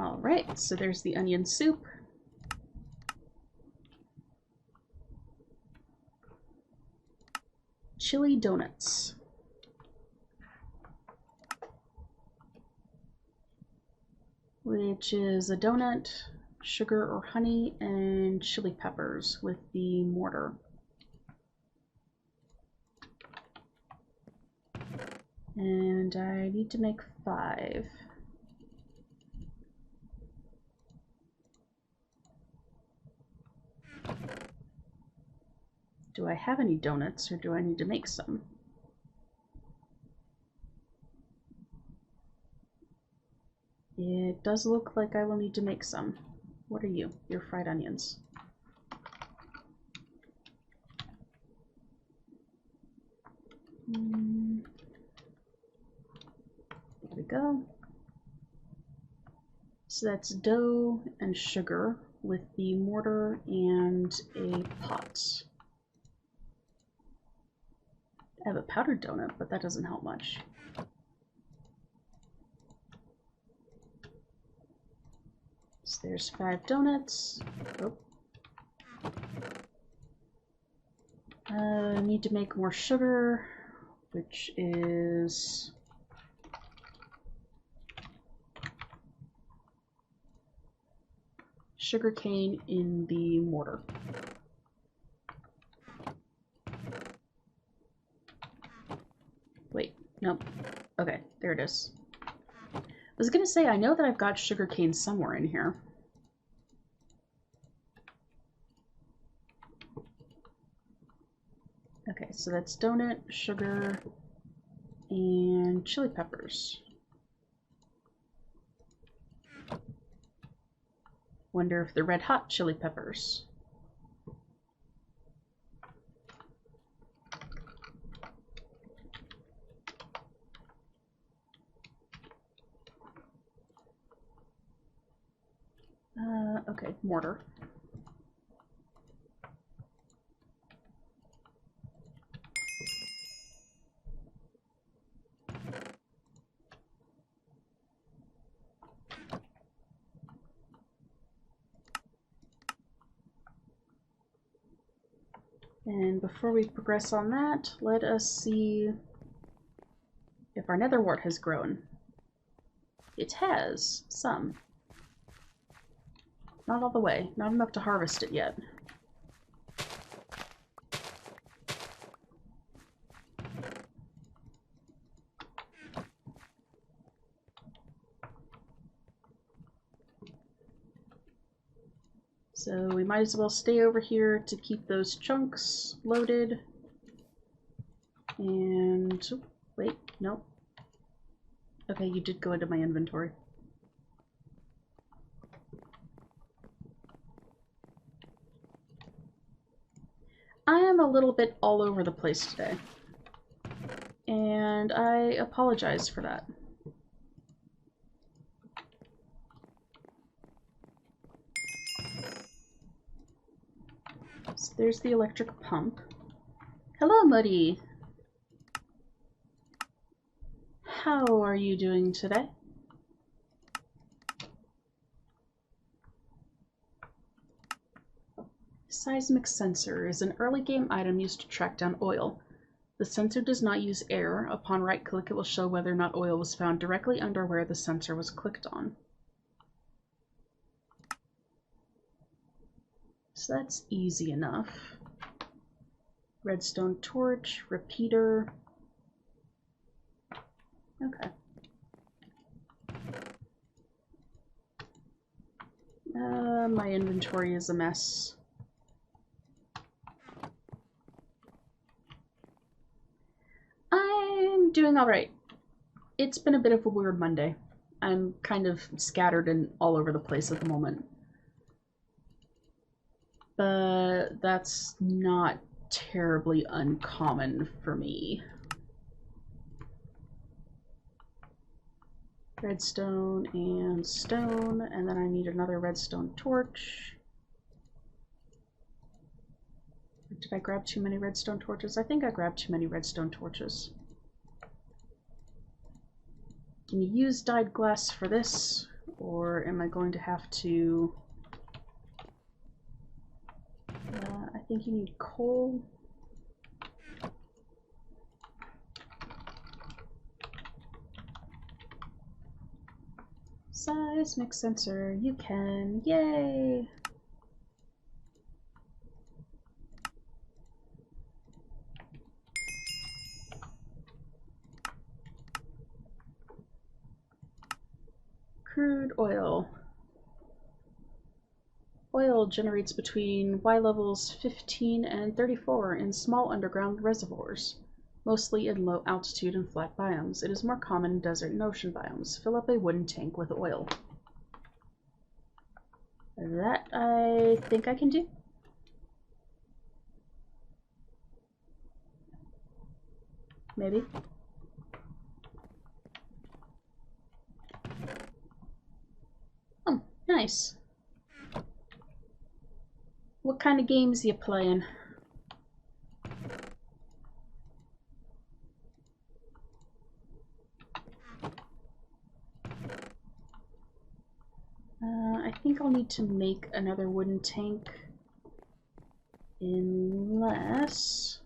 Alright, so there's the onion soup. Chili donuts. Which is a donut, sugar or honey, and chili peppers with the mortar. And I need to make 5. Do I have any donuts, or do I need to make some? It does look like I will need to make some. What are you? You're fried onions. There we go. So that's dough and sugar with the mortar and a pot. I have a powdered donut, but that doesn't help much. So there's 5 donuts. Oh. I need to make more sugar, which is sugarcane in the mortar. Wait, nope. Okay, there it is. I was gonna say, I know that I've got sugarcane somewhere in here. Okay, so that's donut, sugar, and chili peppers. Wonder if they're red hot chili peppers. Okay, mortar. And before we progress on that, let us see if our nether wart has grown. It has, some. Not all the way, not enough to harvest it yet. So we might as well stay over here to keep those chunks loaded. And wait, nope. Okay, you did go into my inventory. I am a little bit all over the place today, and I apologize for that. So there's the electric pump. Hello, Muddy. How are you doing today? Seismic sensor is an early game item used to track down oil. The sensor does not use air. Upon right click, it will show whether or not oil was found directly under where the sensor was clicked on. So that's easy enough. Redstone torch, repeater. Okay. My inventory is a mess. I'm doing alright. It's been a bit of a weird Monday. I'm kind of scattered and all over the place at the moment. But that's not terribly uncommon for me. Redstone and stone, and then I need another redstone torch. Did I grab too many redstone torches? I think I grabbed too many redstone torches. Can you use dyed glass for this? Or am I going to have to... I think you need coal. Seismic sensor, you can. Yay! Crude oil. Oil generates between Y levels 15 and 34 in small underground reservoirs, mostly in low altitude and flat biomes. It is more common in desert and ocean biomes. Fill up a wooden tank with oil. That I think I can do. Maybe. Oh, nice. What kind of games you playing? I think I'll need to make another wooden tank unless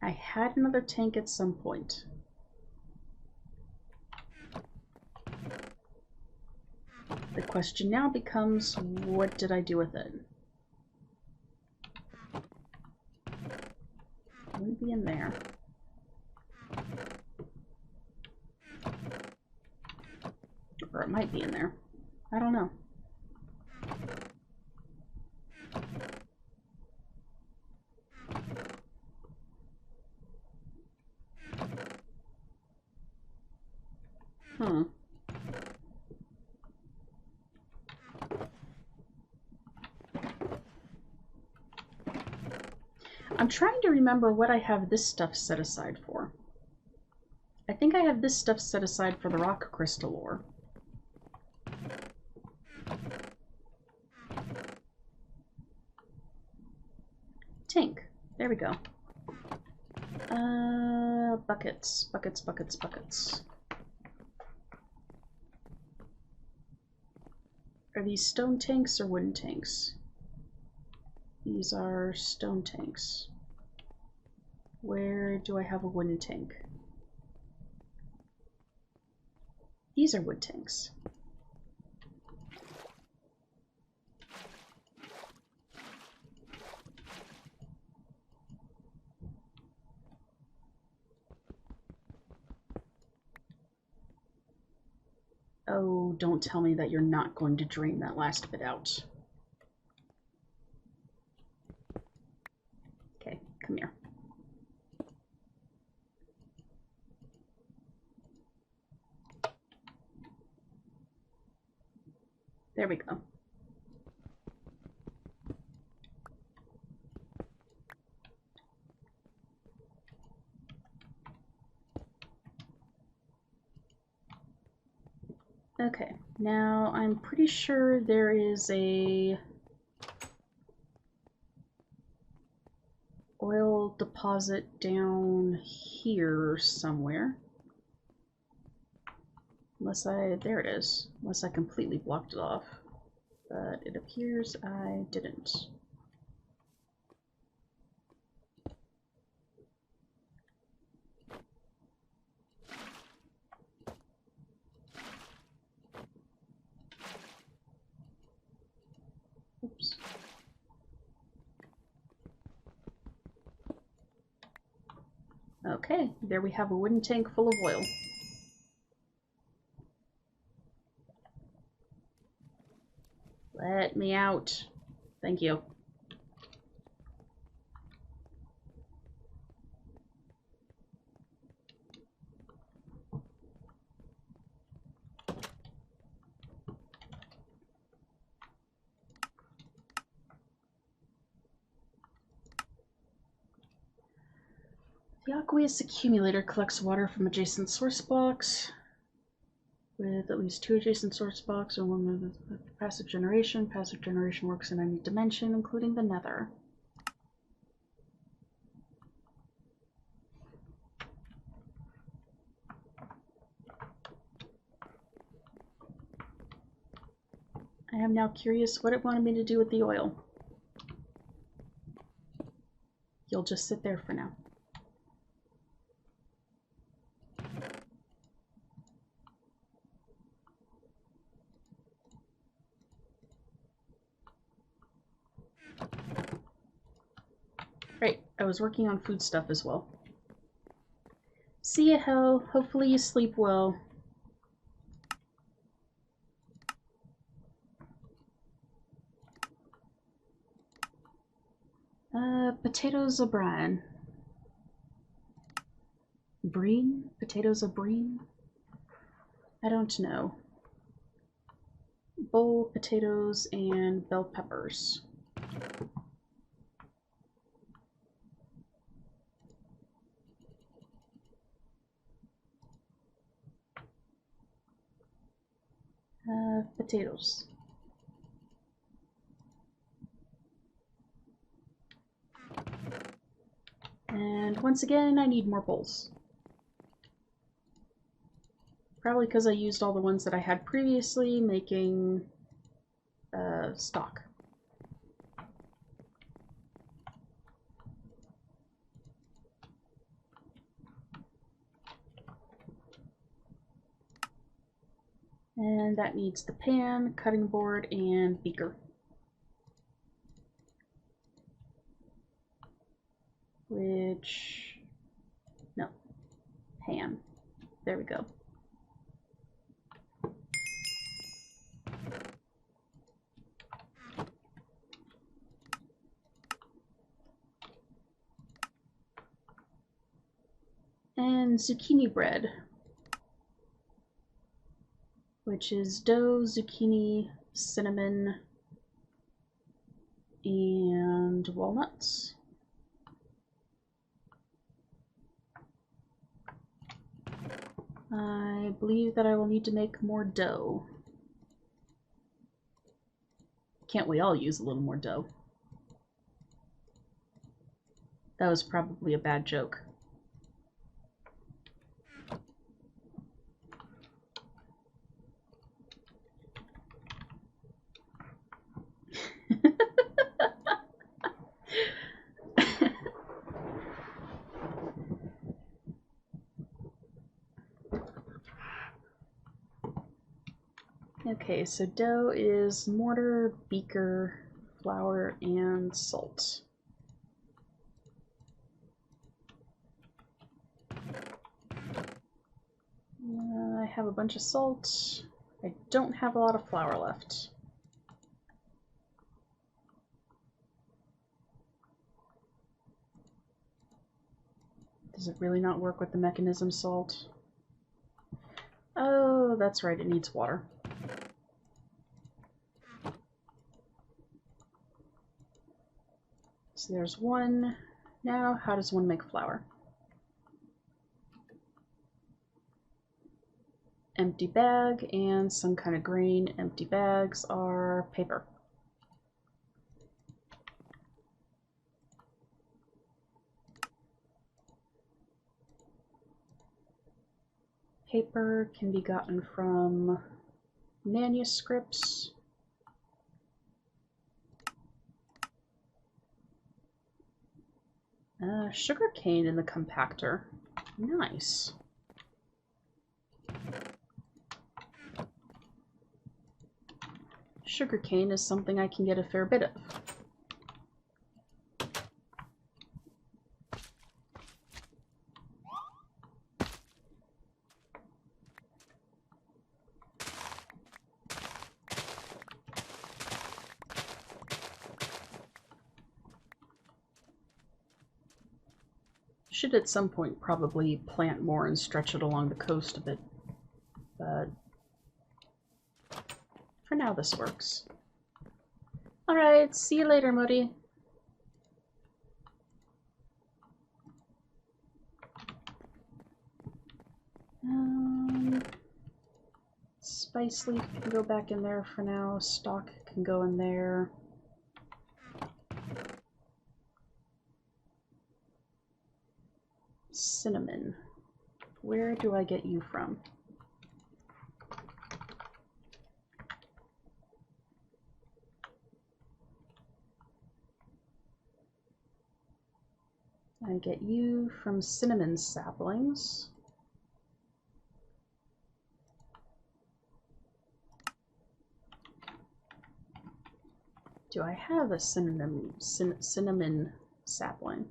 I had another tank at some point. The question now becomes, what did I do with it? It wouldn't be in there. Or it might be in there. I don't know. I'm trying to remember what I have this stuff set aside for. I think I have this stuff set aside for the rock crystal ore. Tank. There we go. Buckets, buckets, buckets, buckets. Are these stone tanks or wooden tanks? These are stone tanks. Where do I have a wooden tank? These are wood tanks. Oh, don't tell me that you're not going to drain that last bit out. Okay, come here. There we go. Okay, now I'm pretty sure there is a oil deposit down here somewhere. Unless there it is. Unless I completely blocked it off. But it appears I didn't. Oops. Okay, there we have a wooden tank full of oil. Let me out. Thank you. The aqueous accumulator collects water from adjacent source blocks with at least 2 adjacent source blocks or one with passive generation. Passive generation works in any dimension, including the nether. I am now curious what it wanted me to do with the oil. You'll just sit there for now. Right, I was working on food stuff as well. See ya, Hell. Hopefully you sleep well. Potatoes o'brien. Breen? Potatoes o'brien? I don't know. Bowl, potatoes, and bell peppers. Potatoes. And once again, I need more bowls. Probably because I used all the ones that I had previously, making stock. And that needs the pan, cutting board, and beaker. Which, no, pan. There we go. And zucchini bread, which is dough, zucchini, cinnamon, and walnuts. I believe that I will need to make more dough. Can't we all use a little more dough? That was probably a bad joke. Okay, so dough is mortar, beaker, flour, and salt. I have a bunch of salt. I don't have a lot of flour left. Does it really not work with the mechanism salt? Oh, that's right, it needs water. So there's one. Now, how does one make flour? Empty bag and some kind of grain. Empty bags are paper. Paper can be gotten from manuscripts. Sugar cane in the compactor. Nice. Sugar cane is something I can get a fair bit of. Should at some point probably plant more and stretch it along the coast a bit, but for now this works. Alright, see you later, Muddy. Spice leaf can go back in there for now. Stock can go in there. Cinnamon. Where do I get you from? I get you from cinnamon saplings. Do I have a cinnamon sapling?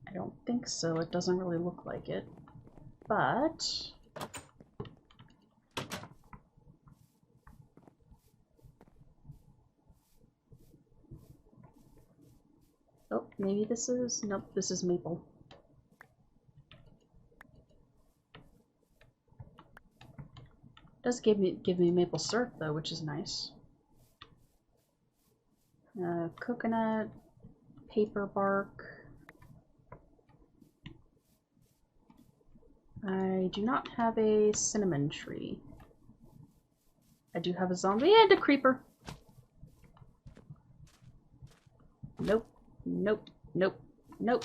I don't think so. It doesn't really look like it. But oh, maybe this is, nope, this is maple. It does give me maple syrup though, which is nice. Coconut, paper bark. I do not have a cinnamon tree. I do have a zombie and a creeper. Nope, nope, nope, nope.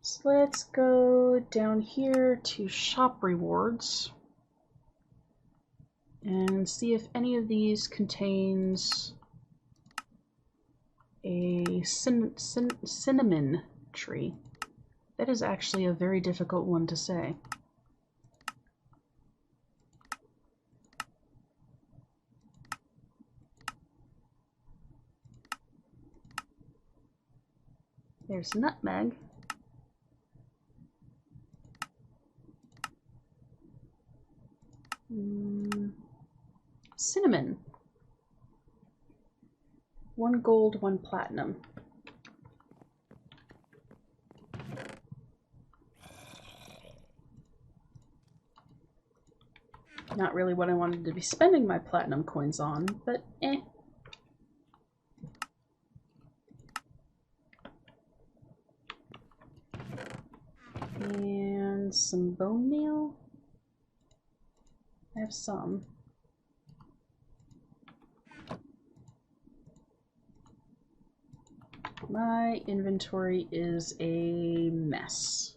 So let's go down here to shop rewards and see if any of these contains a cinnamon tree. That is actually a very difficult one to say. There's nutmeg. Cinnamon. 1 gold, 1 platinum. Not really what I wanted to be spending my platinum coins on, but eh. And some bone meal. I have some. My inventory is a mess.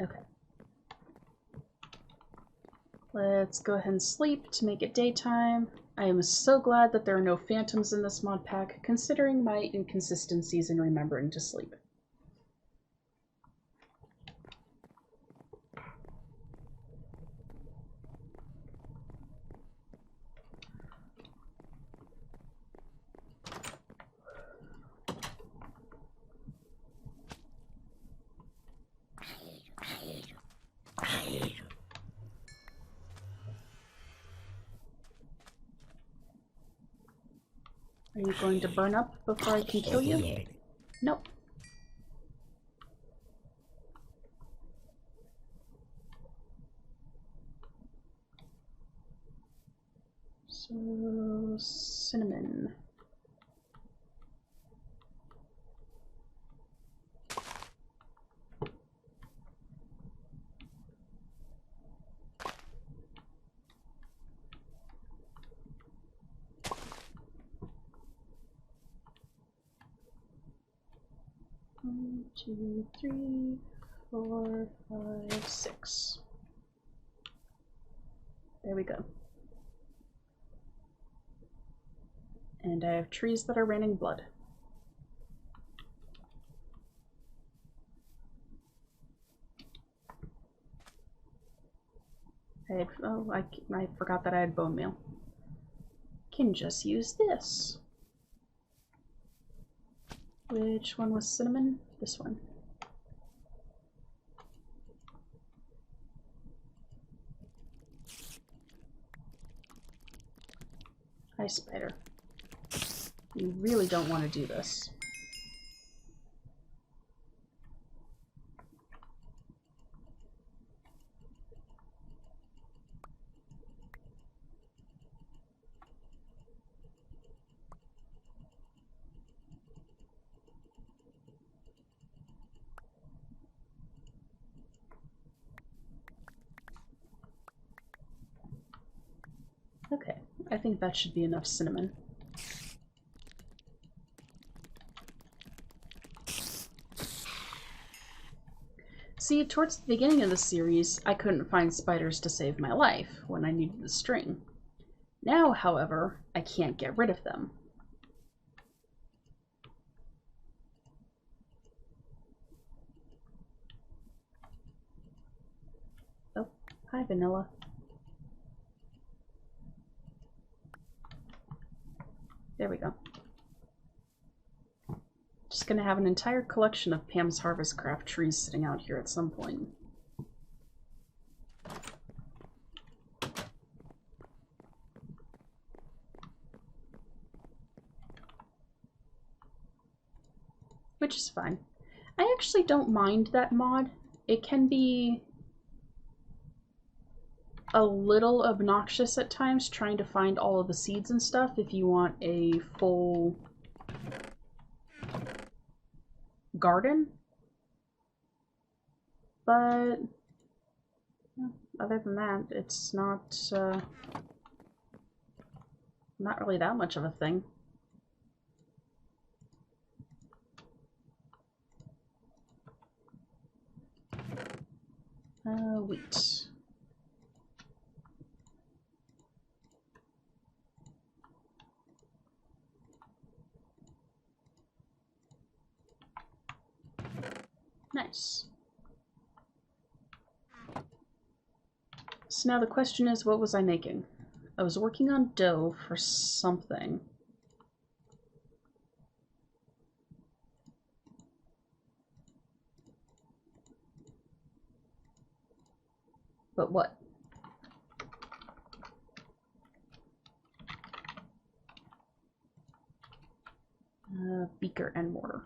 Okay. Let's go ahead and sleep to make it daytime. I am so glad that there are no phantoms in this mod pack, considering my inconsistencies in remembering to sleep. Are you going to burn up before I can kill you? Nope. So, cinnamon. One, 2, 3, 4, 5, 6. There we go. And I have trees that are raining blood. I forgot that I had bone meal. Can just use this. Which one was cinnamon? This one. Hi, spider. You really don't want to do this. Okay, I think that should be enough cinnamon. See, towards the beginning of the series, I couldn't find spiders to save my life when I needed the string. Now, however, I can't get rid of them. Oh, hi, Vanilla. There we go. Just gonna have an entire collection of Pam's Harvest Craft trees sitting out here at some point. Which is fine. I actually don't mind that mod. It can be a little obnoxious at times trying to find all of the seeds and stuff if you want a full garden. But other than that, it's not really that much of a thing. Wheat. Nice. So now the question is, what was I making? I was working on dough for something. But what? Beaker and mortar.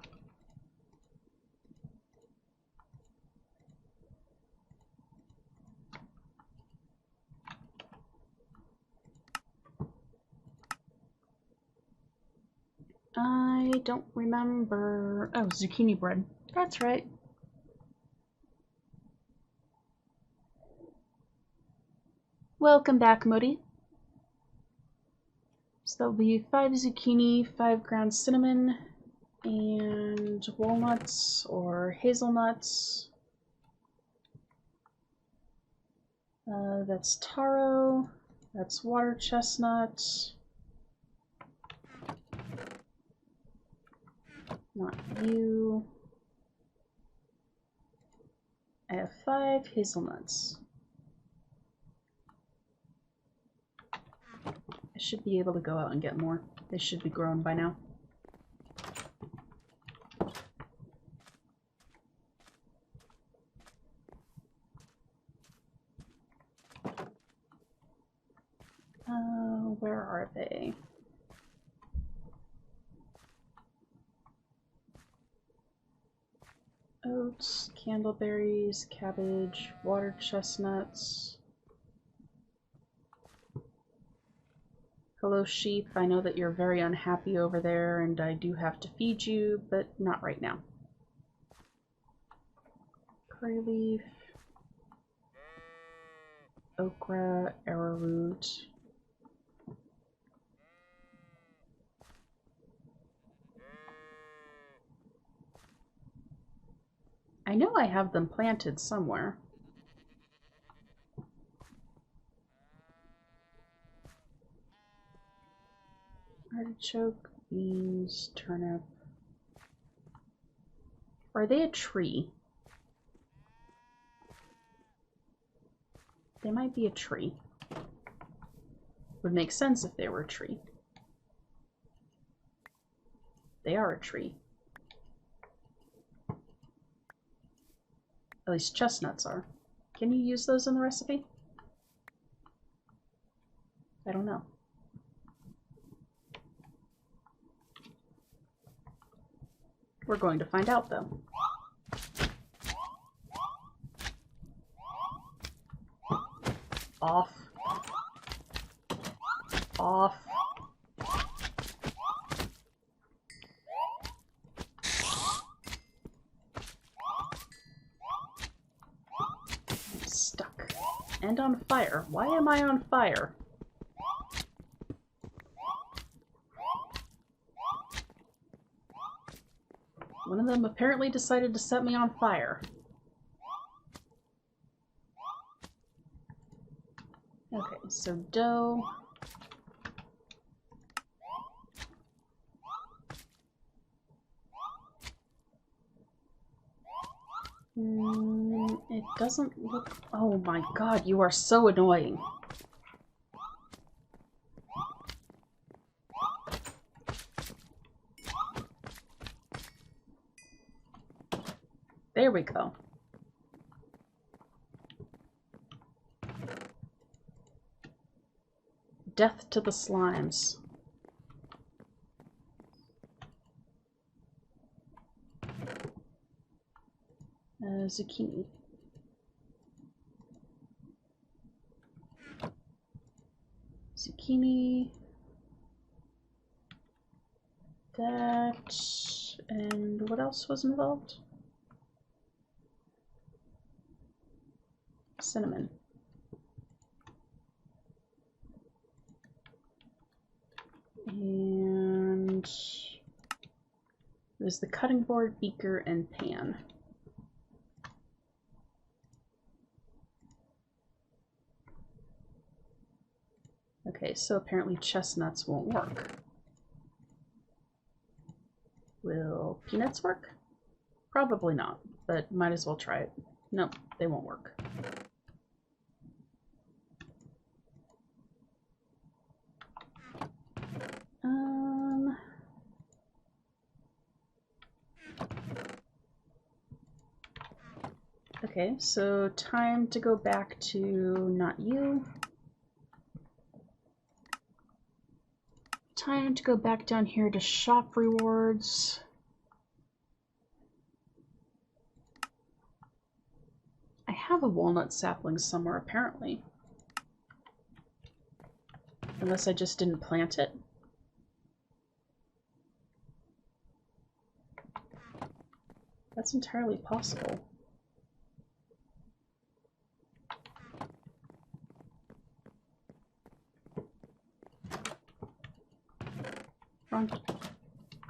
I don't remember. Oh, zucchini bread. That's right. Welcome back, Modi. So that'll be 5 zucchini, 5 ground cinnamon, and walnuts or hazelnuts. That's taro. That's water chestnut. Not you. I have 5 hazelnuts. I should be able to go out and get more. They should be grown by now. Where are they? Oats, candleberries, cabbage, water chestnuts. Hello, sheep. I know that you're very unhappy over there, and I do have to feed you, but not right now. Curry leaf, okra, arrowroot. I know I have them planted somewhere. Artichoke, beans, turnip. Are they a tree? They might be a tree. Would make sense if they were a tree. They are a tree. At least chestnuts are. Can you use those in the recipe? I don't know. We're going to find out, though. Off. Off. I'm stuck. And on fire. Why am I on fire? One of them apparently decided to set me on fire. Okay, so dough. It doesn't look... Oh my god, you are so annoying. There we go. Death to the slimes. Zucchini. Zucchini. That. And what else was involved? Cinnamon. And there's the cutting board, beaker, and pan. Okay, so apparently chestnuts won't work. Will peanuts work? Probably not, but might as well try it. Nope, they won't work. Okay, so time to go back to not you. Time to go back down here to shop rewards. I have a walnut sapling somewhere, apparently. Unless I just didn't plant it. That's entirely possible.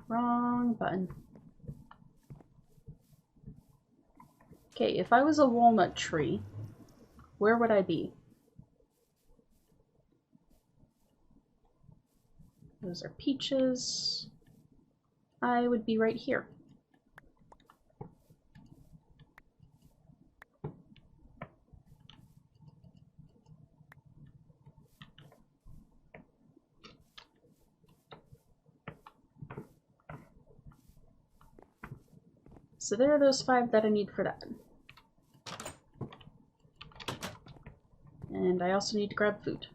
Wrong button. Okay, if I was a walnut tree, where would I be? Those are peaches. I would be right here. So there are those 5 that I need for that. And I also need to grab food.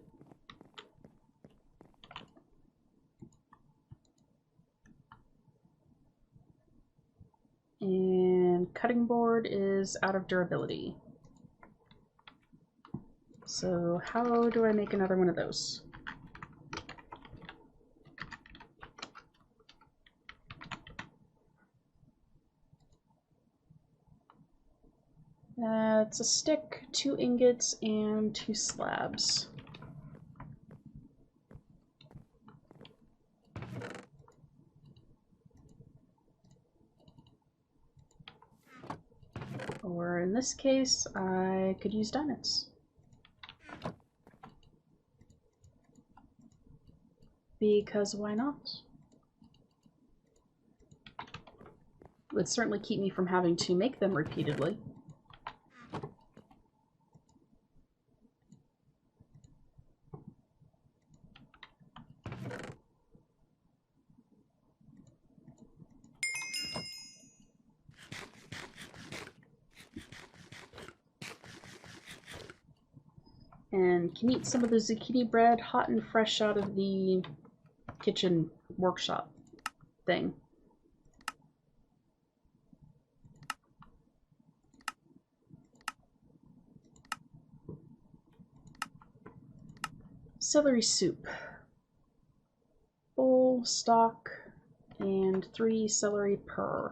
And cutting board is out of durability. So how do I make another one of those? It's a stick, 2 ingots, and 2 slabs. Or in this case, I could use diamonds. Because why not? It would certainly keep me from having to make them repeatedly. And can eat some of the zucchini bread hot and fresh out of the kitchen workshop thing. Celery soup. Bowl, stock, and 3 celery per.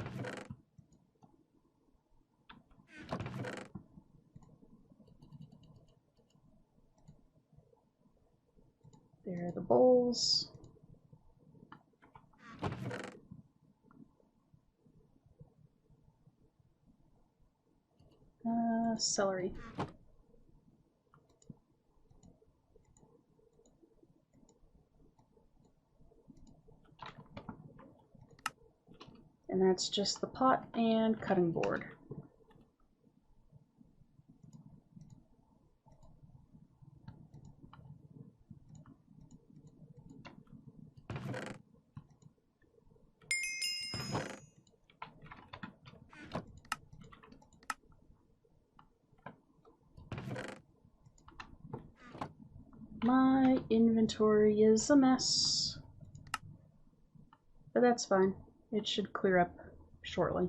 There are the bowls. celery. And that's just the pot and cutting board. My inventory is a mess, but that's fine. It should clear up shortly.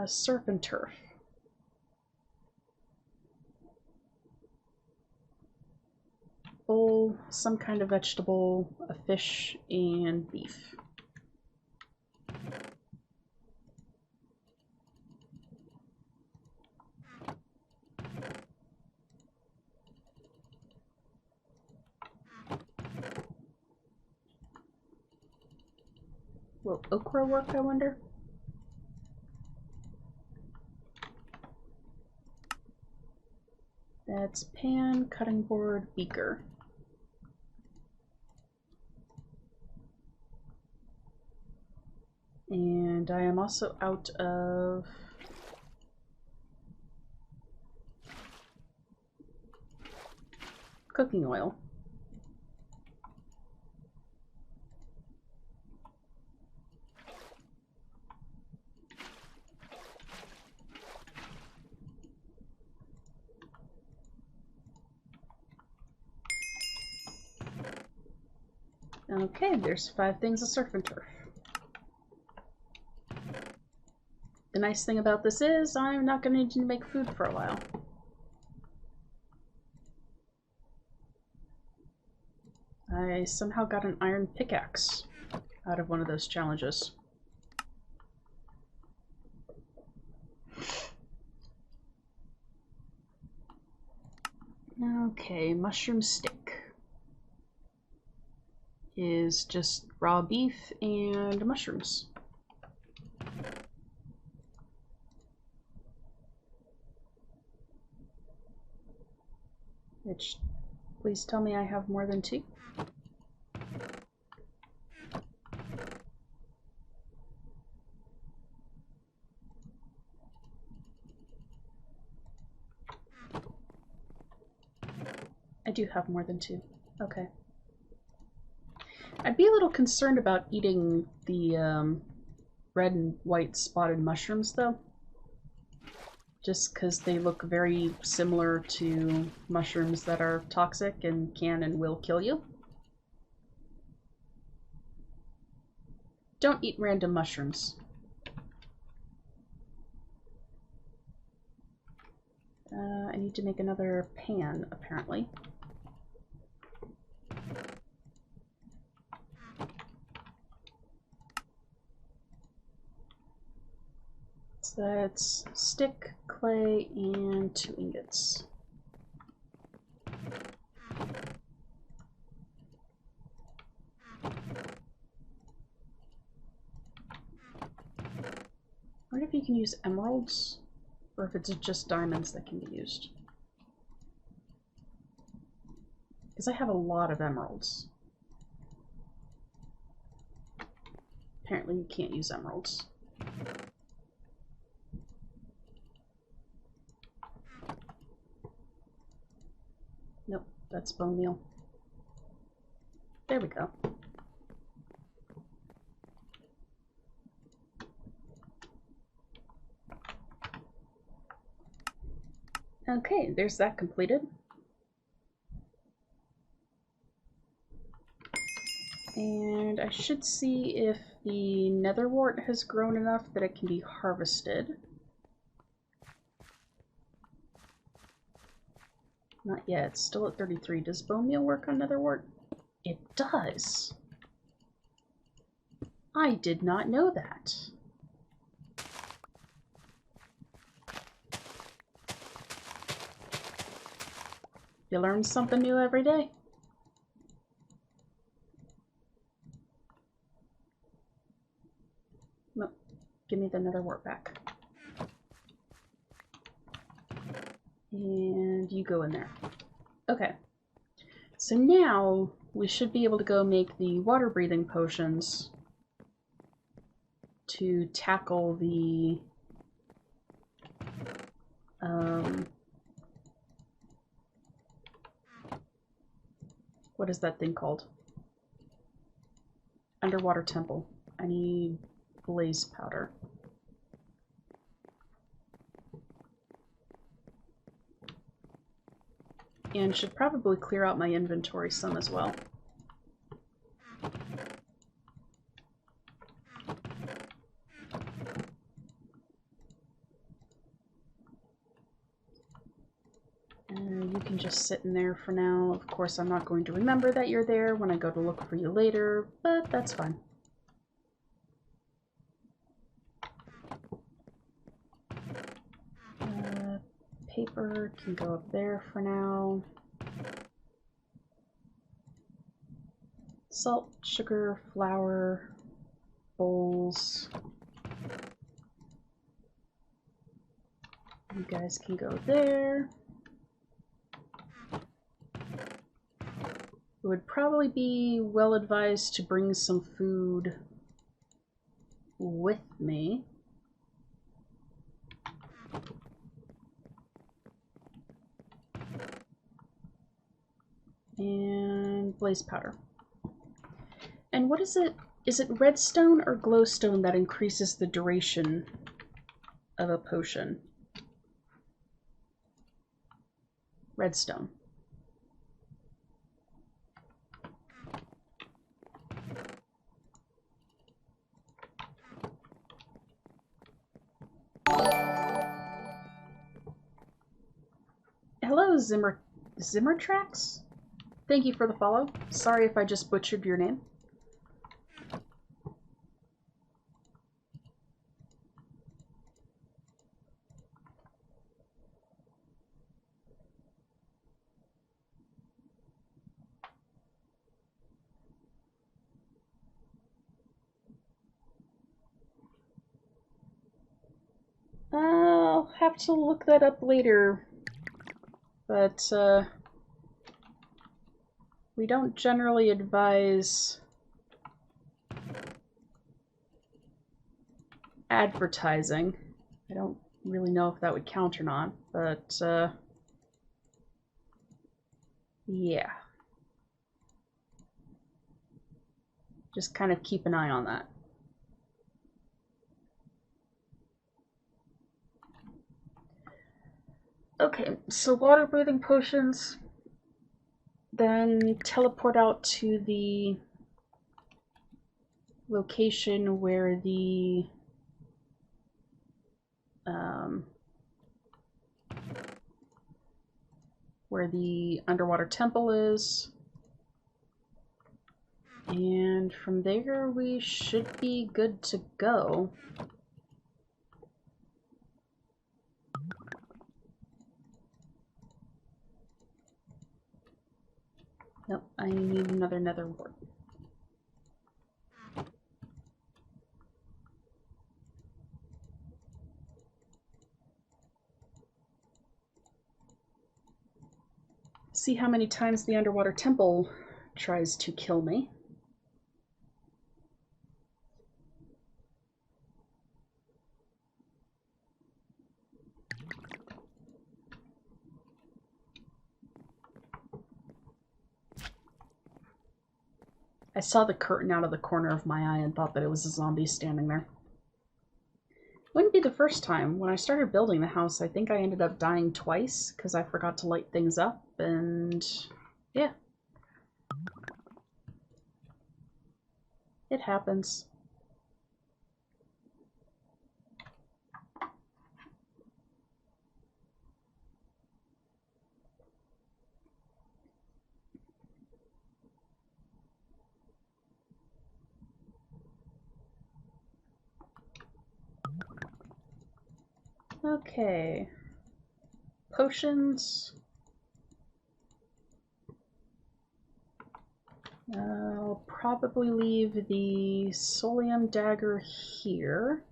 Surf and turf. Bowl, some kind of vegetable, a fish, and beef. Will okra work, I wonder? That's pan, cutting board, beaker. And I am also out of cooking oil. Okay, there's 5 things of surf and turf. The nice thing about this is I'm not going to need to make food for a while. I somehow got an iron pickaxe out of one of those challenges. Okay, mushroom steak is just raw beef and mushrooms. Which, please tell me I have more than 2. I do have more than 2. Okay. I'd be a little concerned about eating the red and white spotted mushrooms, though. Just because they look very similar to mushrooms that are toxic and can and will kill you. Don't eat random mushrooms. I need to make another pan, apparently. So that's stick, clay, and 2 ingots. I wonder if you can use emeralds, or if it's just diamonds that can be used. Because I have a lot of emeralds. Apparently you can't use emeralds. Nope, that's bone meal. There we go. Okay, there's that completed. And I should see if the netherwort has grown enough that it can be harvested. Not yet, it's still at 33. Does bone meal work on netherwort? It does! I did not know that. You learn something new every day. the nether wart back. And you go in there. Okay. So now we should be able to go make the water breathing potions to tackle the what is that thing called? Underwater temple. I need blaze powder. And should probably clear out my inventory some as well. You can just sit in there for now. Of course, I'm not going to remember that you're there when I go to look for you later, but that's fine. Paper can go up there for now. Salt, sugar, flour, bowls. You guys can go there. It would probably be well advised to bring some food with me. And blaze powder. And what is it? Is it redstone or glowstone that increases the duration of a potion? Redstone. Hello, Zimmertrax? Thank you for the follow. Sorry if I just butchered your name. I'll have to look that up later. But, we don't generally advise advertising. I don't really know if that would count or not, but, yeah. Just kind of keep an eye on that. Okay, so water breathing potions, then teleport out to the location where the underwater temple is. And from there we should be good to go. Nope, I need another nether wart. See how many times the underwater temple tries to kill me. I saw the curtain out of the corner of my eye and thought that it was a zombie standing there. Wouldn't be the first time. When I started building the house, I think I ended up dying twice because I forgot to light things up, and yeah. It happens. Okay. Potions. I'll probably leave the Solium dagger here.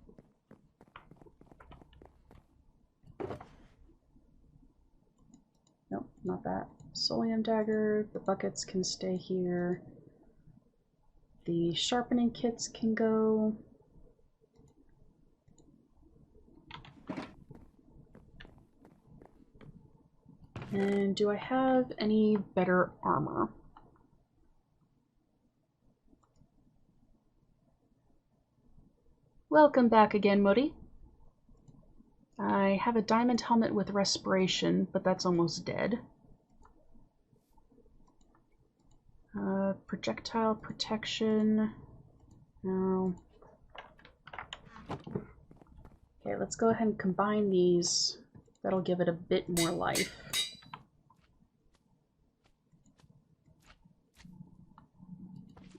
not that. Solium dagger, the buckets can stay here. The sharpening kits can go. And do I have any better armor? Welcome back again, Modi. I have a diamond helmet with respiration, but that's almost dead. Projectile protection. No. Okay, let's go ahead and combine these. That'll give it a bit more life.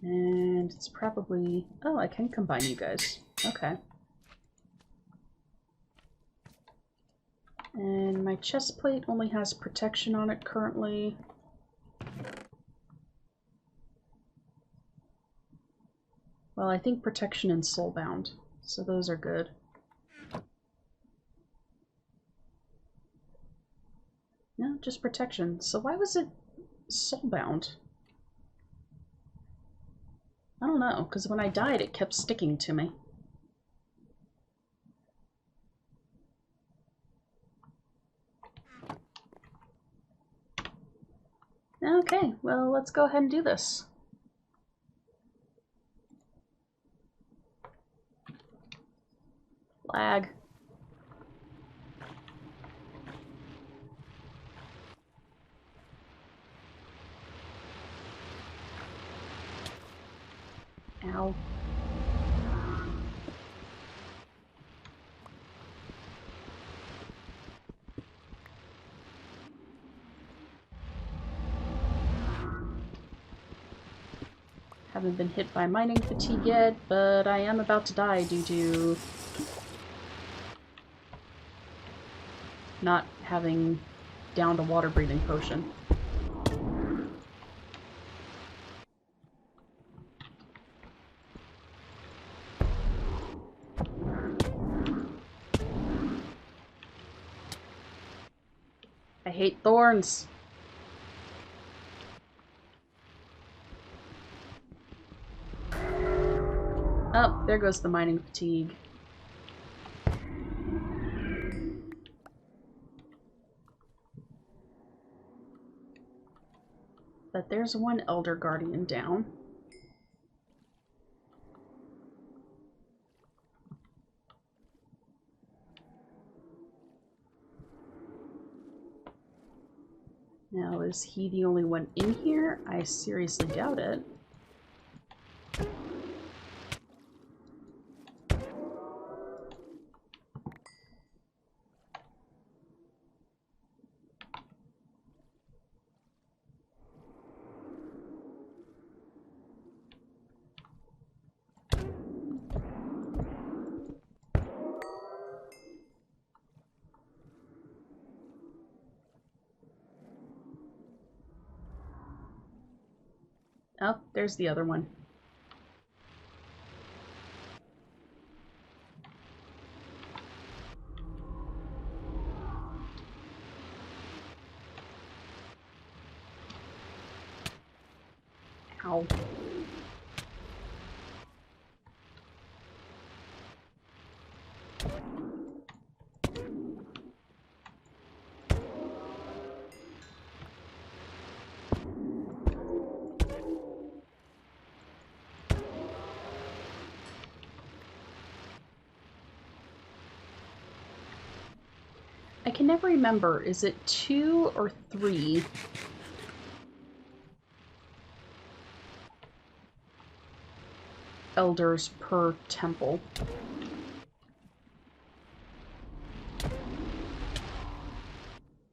And it's probably... Oh, I can combine you guys. Okay. And my chest plate only has protection on it currently. Well, I think protection and soulbound, so those are good. No, just protection. So why was it soulbound? I don't know, because when I died it kept sticking to me. Okay, well, let's go ahead and do this. Lag. Ow. Haven't been hit by mining fatigue yet, but I am about to die due to not having downed a water breathing potion. I hate thorns. Oh, there goes the mining fatigue. But there's one Elder Guardian down. Now, is he the only one in here? I seriously doubt it. Oh, there's the other one. Ow. I can never remember, is it 2 or 3 elders per temple?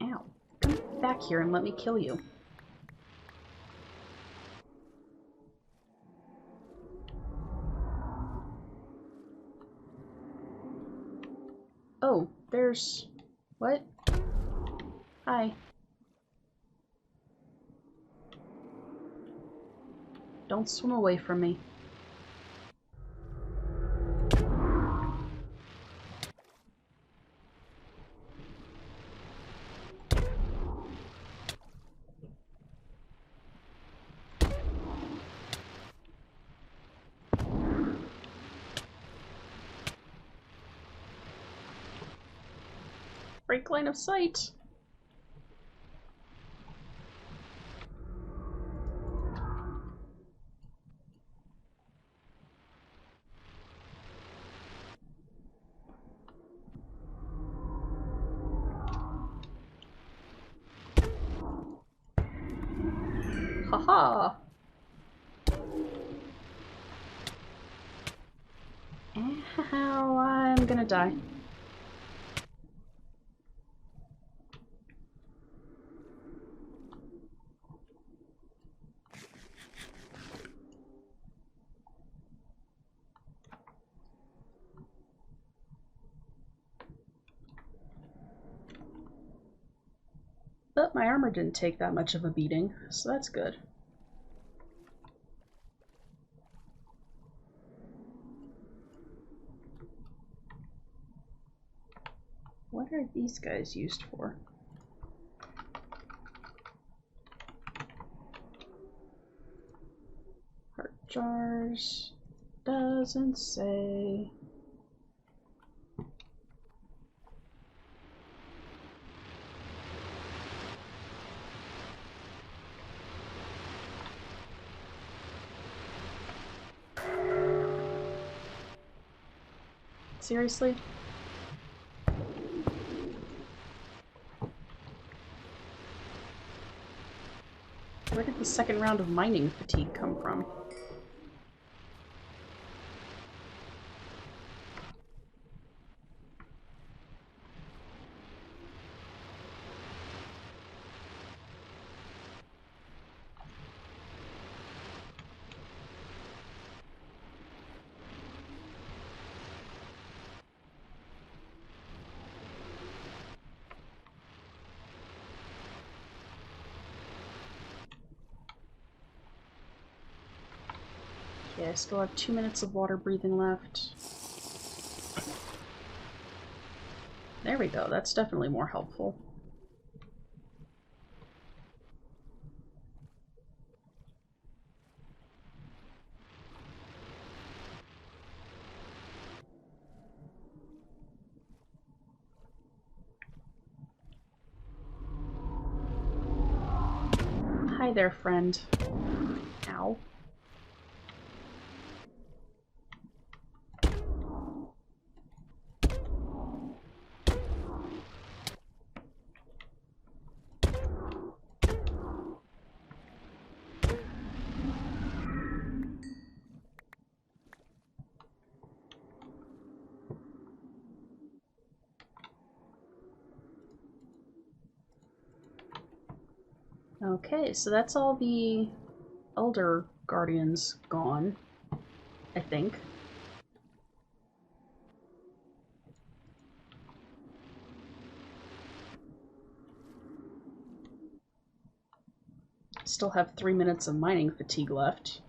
Ow. Come back here and let me kill you. Oh, there's... What? Hi. Don't swim away from me. break line of sight. Haha! Ow, I'm gonna die. But my armor didn't take that much of a beating, so that's good. What are these guys used for? Heart jars. Doesn't say. Seriously? Where did the second round of mining fatigue come from? Okay, I still have 2 minutes of water breathing left. There we go, that's definitely more helpful. Hi there, friend. Ow. Okay, so that's all the Elder Guardians gone, I think. Still have 3 minutes of mining fatigue left.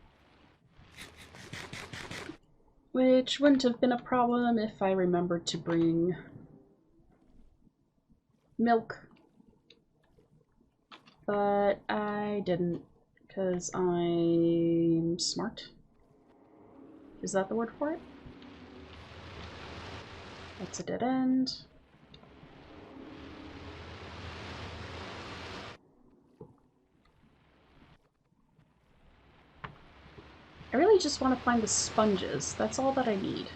Which wouldn't have been a problem if I remembered to bring milk. But I didn't, because I'm smart. Is that the word for it? That's a dead end. I really just want to find the sponges. That's all that I need.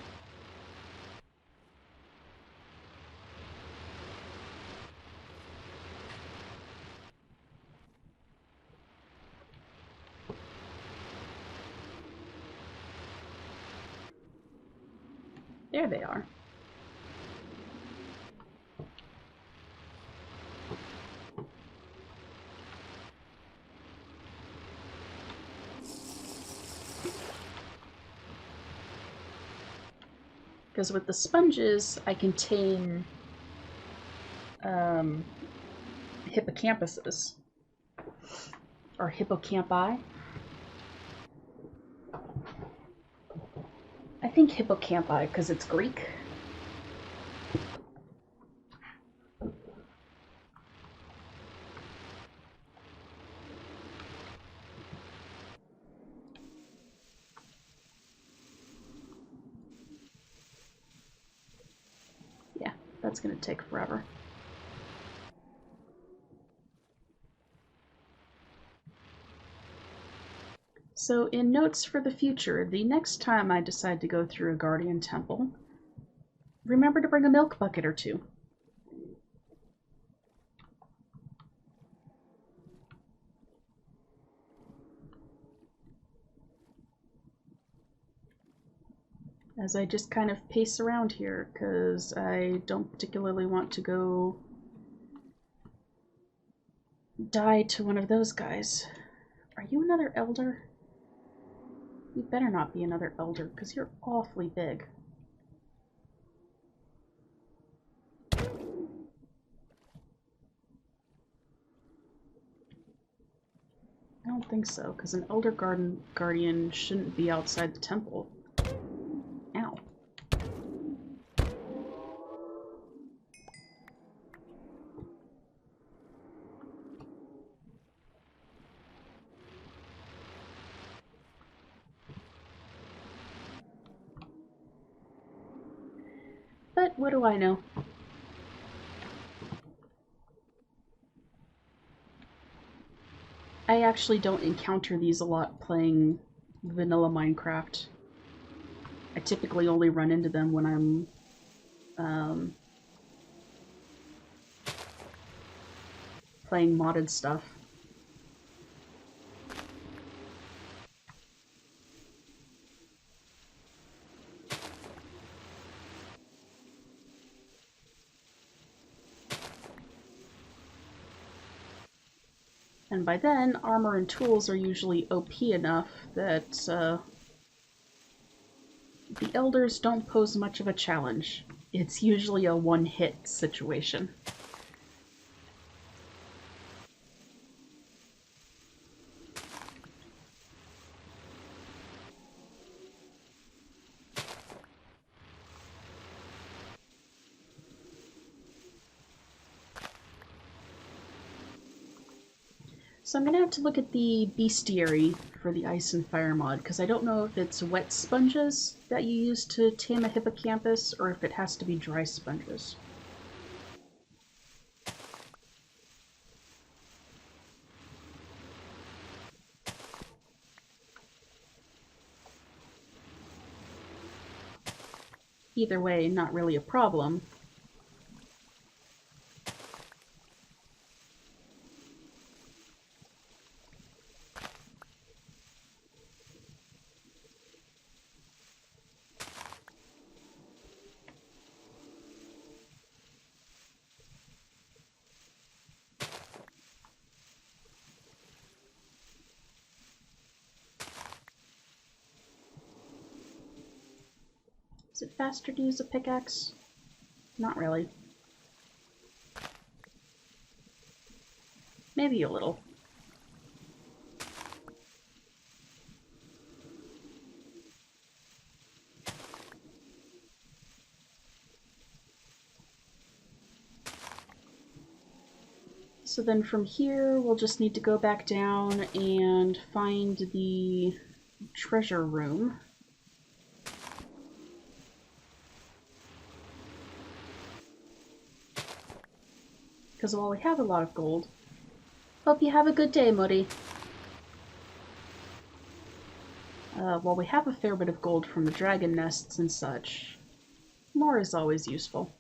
There they are. Because with the sponges, I can tame hippocampuses. Or hippocampi. I think hippocampi because it's Greek. Yeah, that's gonna take forever. So in notes for the future, the next time I decide to go through a Guardian Temple, remember to bring a milk bucket or two. As I just kind of pace around here, because I don't particularly want to go die to one of those guys. Are you another elder? You better not be another elder, because you're awfully big. I don't think so, because an elder guardian shouldn't be outside the temple. Ow. But what do I know? I actually don't encounter these a lot playing vanilla Minecraft. I typically only run into them when I'm playing modded stuff. And by then, armor and tools are usually OP enough that the elders don't pose much of a challenge. It's usually a one-hit situation. So I'm going to have to look at the bestiary for the Ice and Fire mod, because I don't know if it's wet sponges that you use to tame a hippocampus, or if it has to be dry sponges. Either way, not really a problem. Is it faster to use a pickaxe? Not really. Maybe a little. So then from here, we'll just need to go back down and find the treasure room. Because while we have a lot of gold, hope you have a good day, Muddy. While we have a fair bit of gold from the dragon nests and such, more is always useful.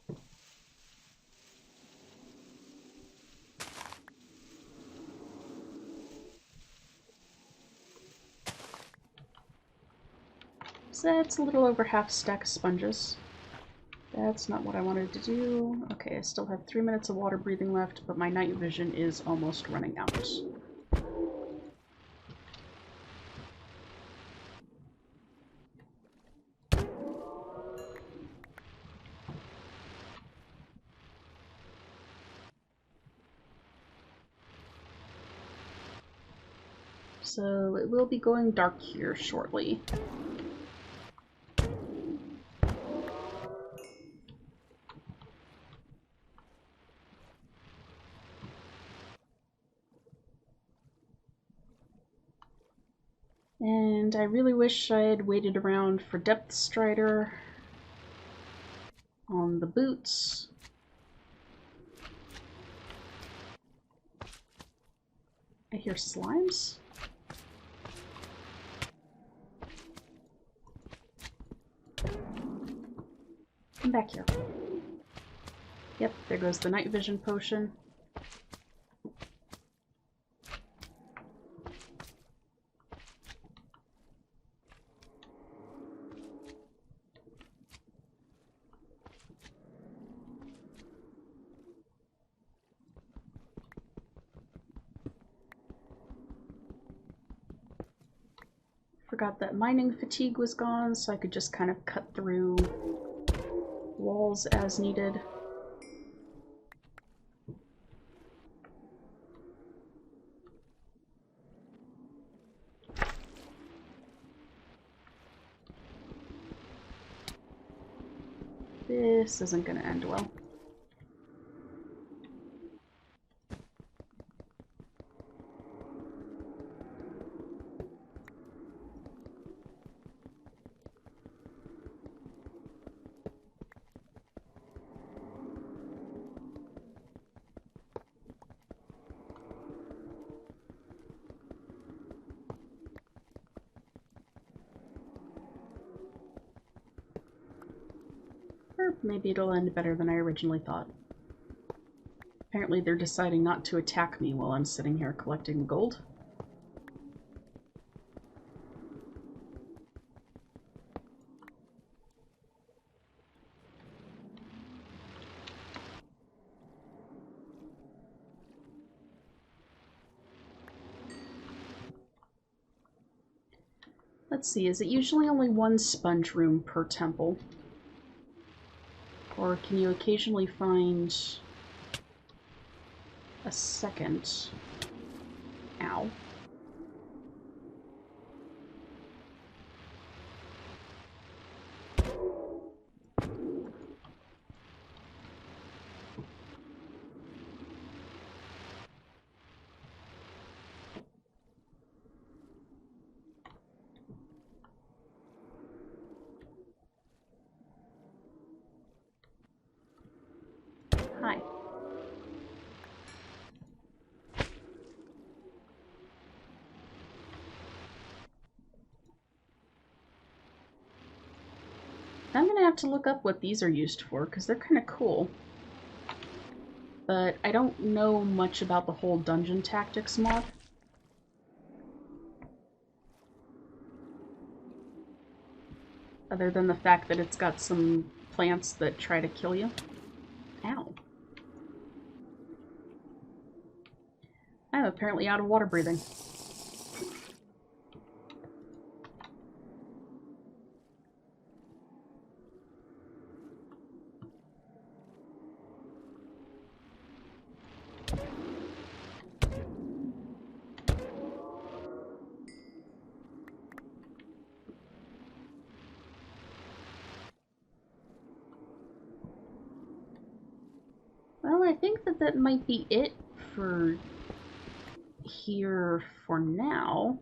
So that's a little over half a stack of sponges. That's not what I wanted to do. Okay, I still have 3 minutes of water breathing left, but my night vision is almost running out. So it will be going dark here shortly. And I really wish I had waited around for Depth Strider on the boots. I hear slimes. Come back here. Yep, there goes the night vision potion. Forgot that mining fatigue was gone, so I could just kind of cut through walls as needed. This isn't going to end well. Or maybe it'll end better than I originally thought. Apparently they're deciding not to attack me while I'm sitting here collecting gold. Let's see, is it usually only one sponge room per temple? Or can you occasionally find a second? Ow. Hi. I'm gonna have to look up what these are used for, because they're kind of cool. But I don't know much about the whole dungeon tactics mod. Other than the fact that it's got some plants that try to kill you. Ow. I'm apparently out of water breathing. Well, I think that might be it for here for now.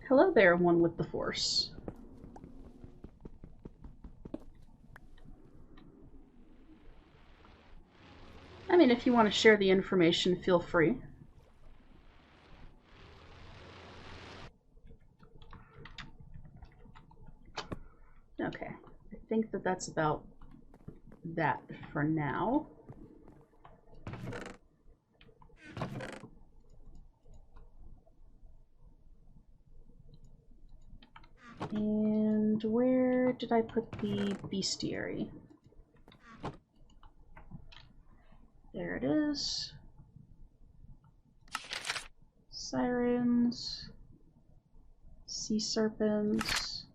Hello there, one with the Force. I mean, if you want to share the information, feel free. Okay, I think that that's about that for now. And where did I put the bestiary? There it is. Sirens. Sea serpents.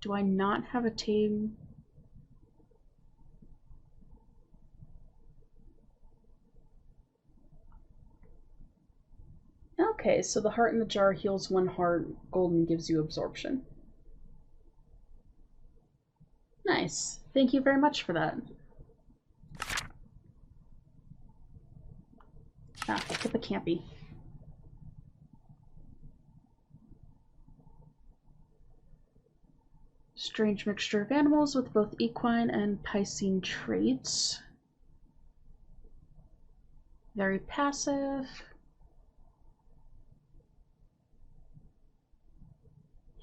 Do I not have a tame? Okay, so the heart in the jar heals 1 heart, golden gives you absorption. Nice. Thank you very much for that. Ah, hippocampy. Strange mixture of animals with both equine and piscine traits. Very passive.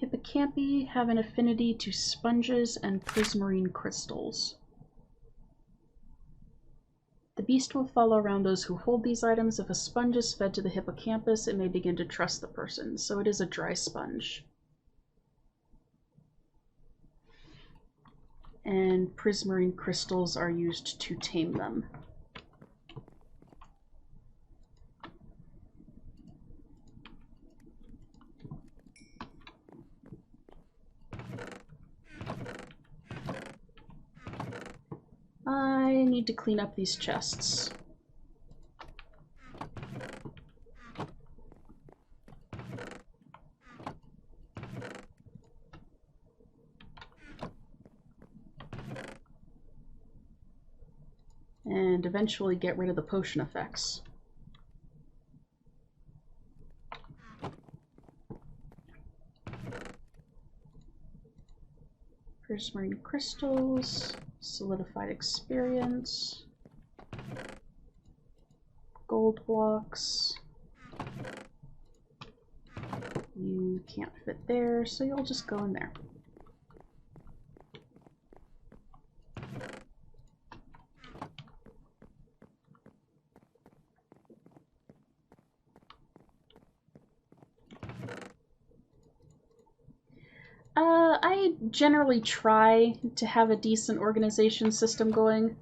Hippocampi have an affinity to sponges and prismarine crystals. The beast will follow around those who hold these items. If a sponge is fed to the hippocampus, it may begin to trust the person, so it is a dry sponge. And prismarine crystals are used to tame them. I need to clean up these chests. And eventually get rid of the potion effects. Prismarine crystals, solidified experience, gold blocks. You can't fit there, so you'll just go in there. I generally try to have a decent organization system going.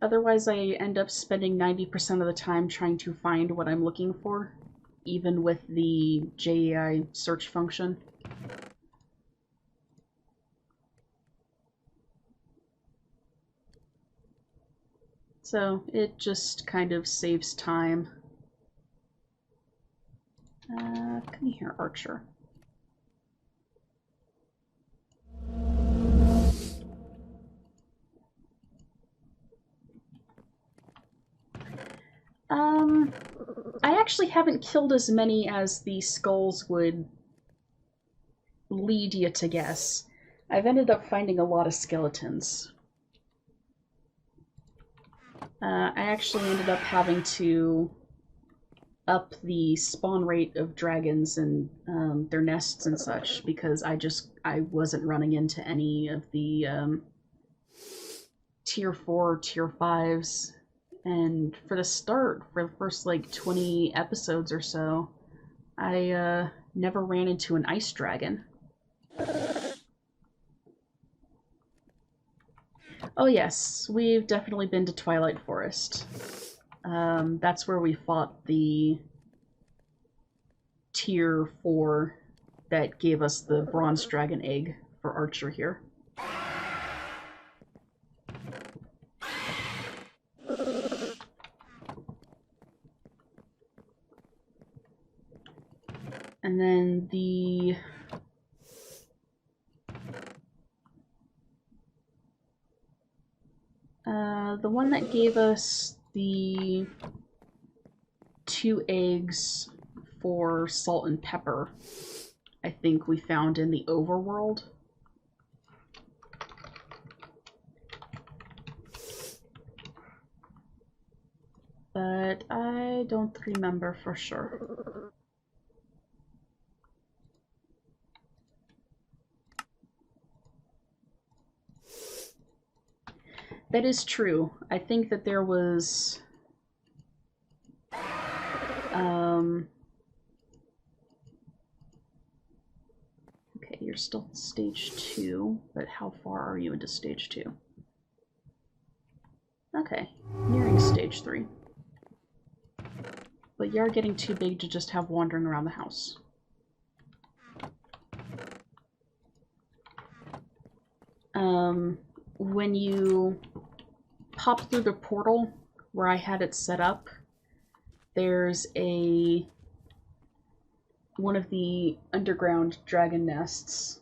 Otherwise, I end up spending 90% of the time trying to find what I'm looking for, even with the JEI search function. So it just kind of saves time. Come here, Archer. I actually haven't killed as many as the skulls would lead you to guess. I've ended up finding a lot of skeletons. I actually ended up having to up the spawn rate of dragons and their nests and such because I wasn't running into any of the tier 4, tier 5s. And for the start, for the first like 20 episodes or so, I never ran into an ice dragon. Oh yes, we've definitely been to Twilight Forest. That's where we fought the tier 4 that gave us the bronze dragon egg for Archer here. And then the one that gave us the 2 eggs for salt and pepper, I think we found in the overworld. But I don't remember for sure. That is true. I think that there was okay, you're still stage 2, but how far are you into stage 2? Okay, nearing stage 3. But you are getting too big to just have wandering around the house. When you pop through the portal where I had it set up, there's one of the underground dragon nests,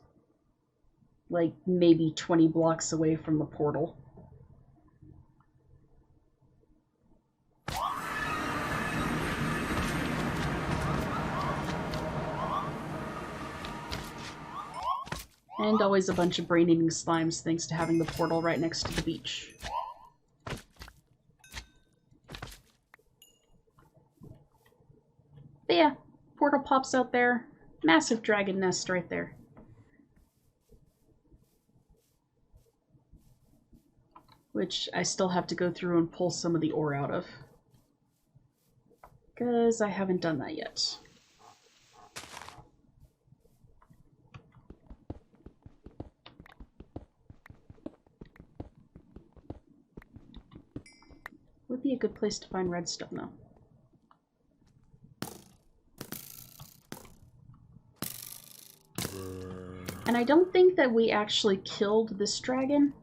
like maybe 20 blocks away from the portal. And always a bunch of brain-eating slimes thanks to having the portal right next to the beach. But yeah, portal pops out there. Massive dragon nest right there. Which I still have to go through and pull some of the ore out of. Because I haven't done that yet. Would be a good place to find redstone, though. And I don't think that we actually killed this dragon.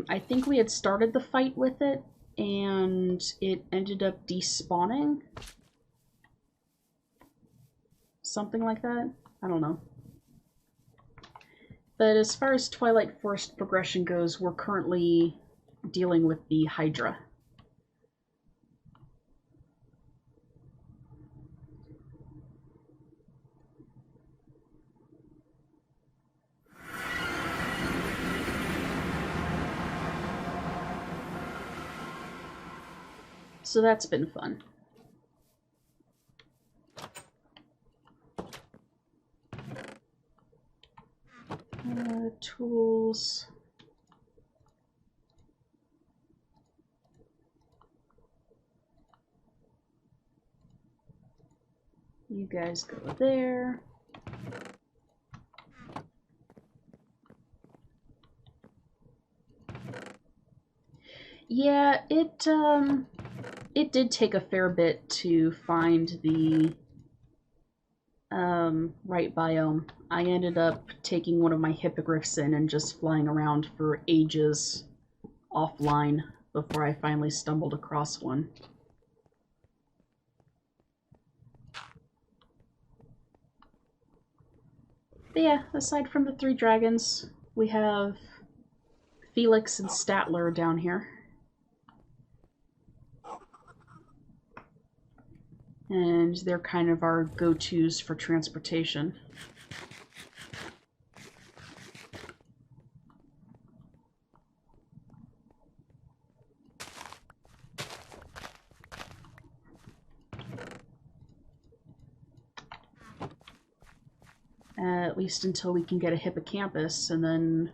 I think we had started the fight with it, and it ended up despawning. Something like that? I don't know. But as far as Twilight Forest progression goes, we're currently dealing with the Hydra. So that's been fun. Tools. You guys go there. Yeah, it did take a fair bit to find the right biome. I ended up taking one of my hippogriffs in and just flying around for ages offline before I finally stumbled across one. But yeah, aside from the 3 dragons, we have Felix and Statler down here. And they're kind of our go-tos for transportation. At least until we can get a hippocampus, and then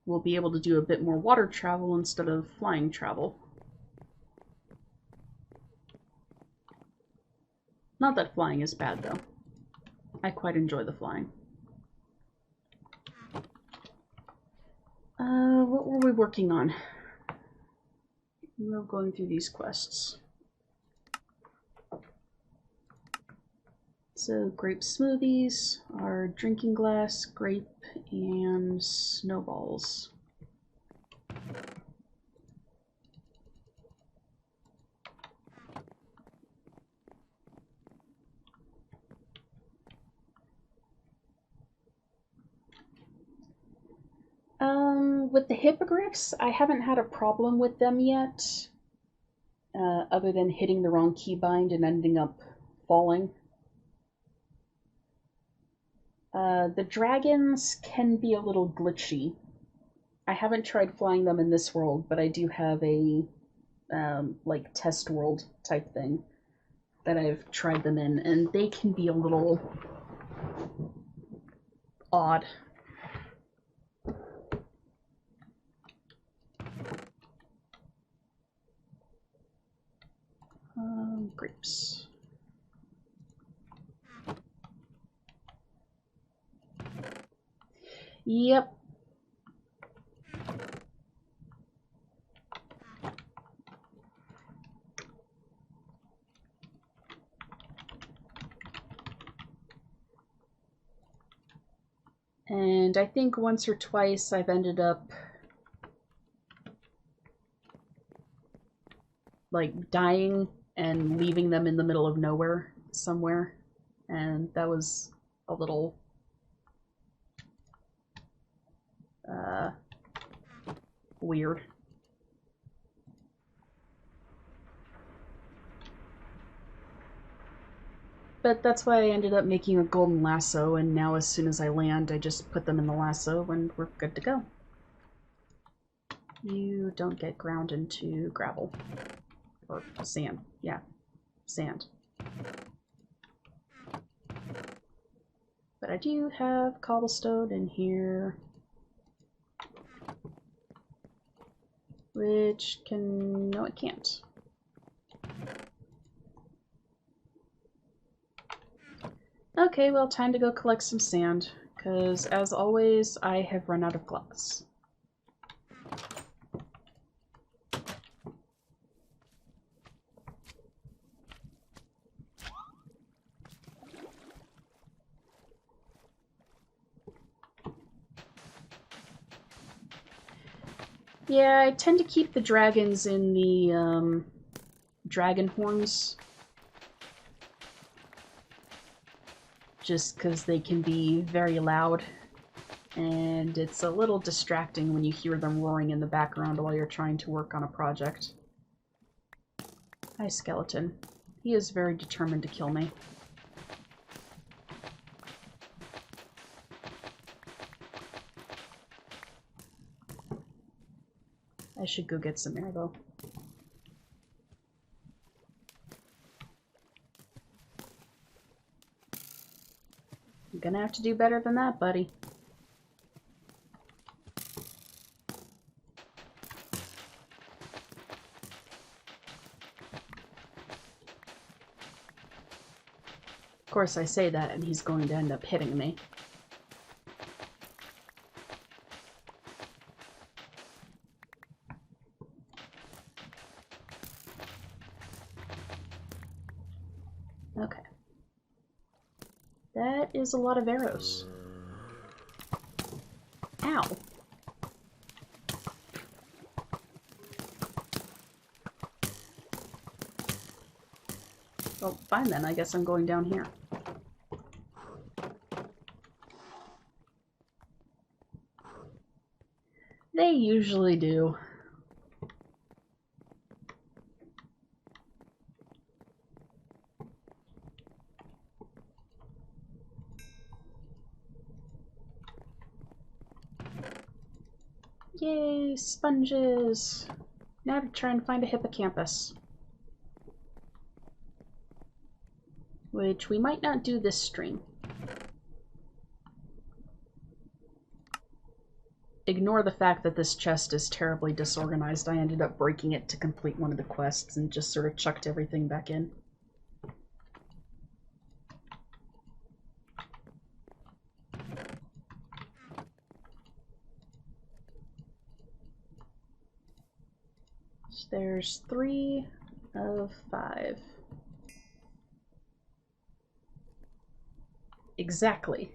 we'll be able to do a bit more water travel instead of flying travel. Not that flying is bad, though. I quite enjoy the flying. What were we working on? We're going through these quests. So, grape smoothies, our drinking glass, grape, and snowballs. With the hippogriffs, I haven't had a problem with them yet, other than hitting the wrong keybind and ending up falling. The dragons can be a little glitchy. I haven't tried flying them in this world, but I do have a like test world type thing that I've tried them in, and they can be a little odd. Grapes. Yep. And I think once or twice I've ended up like dying and leaving them in the middle of nowhere somewhere, and that was a little weird. But that's why I ended up making a golden lasso, and now as soon as I land, I just put them in the lasso and we're good to go. You don't get ground into gravel. Or sand. Yeah, sand. But I do have cobblestone in here. Which can... no, it can't. Okay, well, time to go collect some sand, because as always, I have run out of glass. Yeah, I tend to keep the dragons in the dragon horns. Just because they can be very loud. And it's a little distracting when you hear them roaring in the background while you're trying to work on a project. Hi, skeleton. He is very determined to kill me. I should go get some air, though. I'm gonna have to do better than that, buddy. Of course, I say that, and he's going to end up hitting me. Okay. That is a lot of arrows. Ow. Well, fine then. I guess I'm going down here. They usually do. Yay, sponges! Now to try and find a hippocampus. Which we might not do this stream. Ignore the fact that this chest is terribly disorganized. I ended up breaking it to complete one of the quests and just sort of chucked everything back in. So there's 3 of 5. Exactly.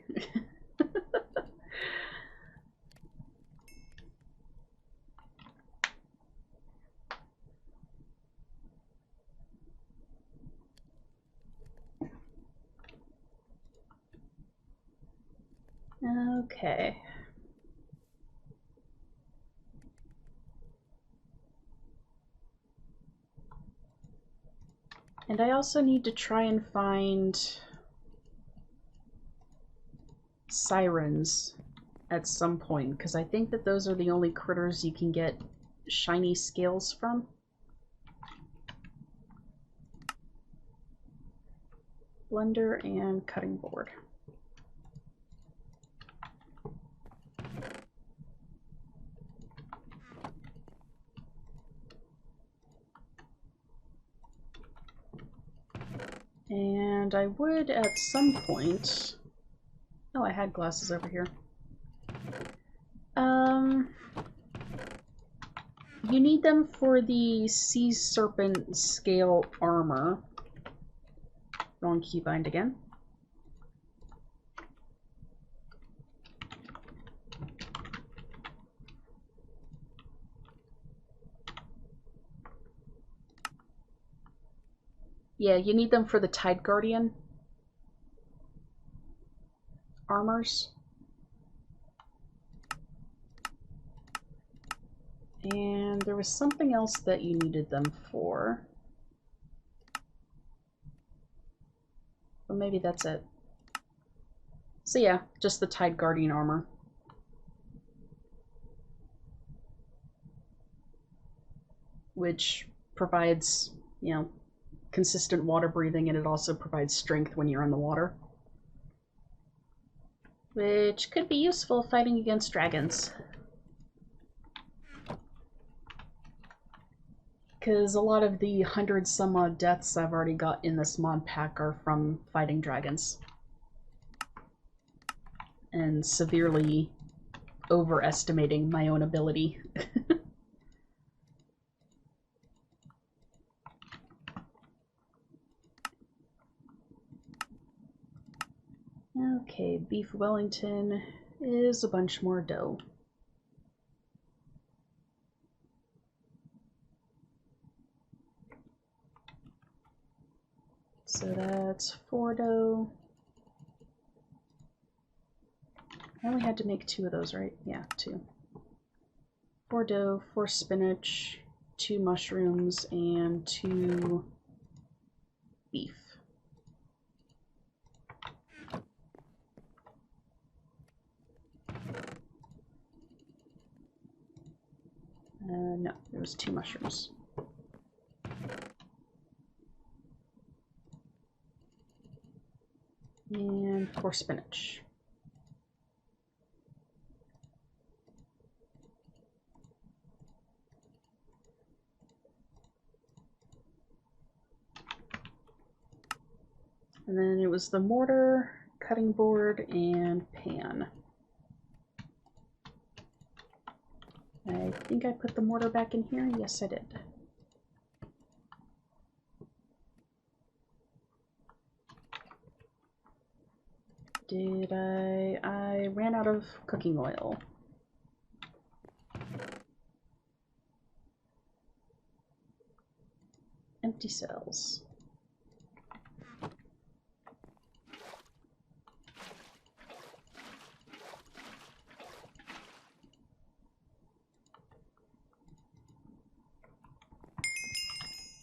Okay. And I also need to try and find sirens at some point, because I think that those are the only critters you can get shiny scales from. Blender and cutting board. And I would at some point... Oh, I had glasses over here. You need them for the sea serpent scale armor. Wrong keybind again. Yeah, you need them for the Tide Guardian armors. And there was something else that you needed them for. If I'm maybe that's it. So yeah, just the Tide Guardian armor. Which provides, you know, consistent water breathing, and it also provides strength when you're in the water. Which could be useful fighting against dragons. Because a lot of the 100-some-odd deaths I've already got in this mod pack are from fighting dragons. And severely overestimating my own ability. Okay, beef Wellington is a bunch more dough. So that's 4 dough. I only had to make 2 of those, right? Yeah, 2. 4 dough, 4 spinach, 2 mushrooms, and 2 beef. No, there was 2 mushrooms. And 4 spinach. And then it was the mortar, cutting board, and pan. I think I put the mortar back in here. Yes, I did. Did I? I ran out of cooking oil. Empty cells.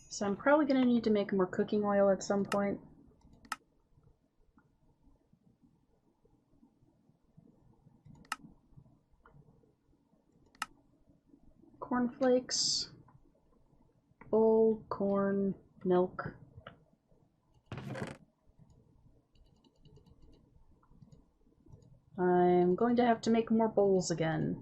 So I'm probably going to need to make more cooking oil at some point. Cornflakes, bowl, corn, milk. I'm going to have to make more bowls again.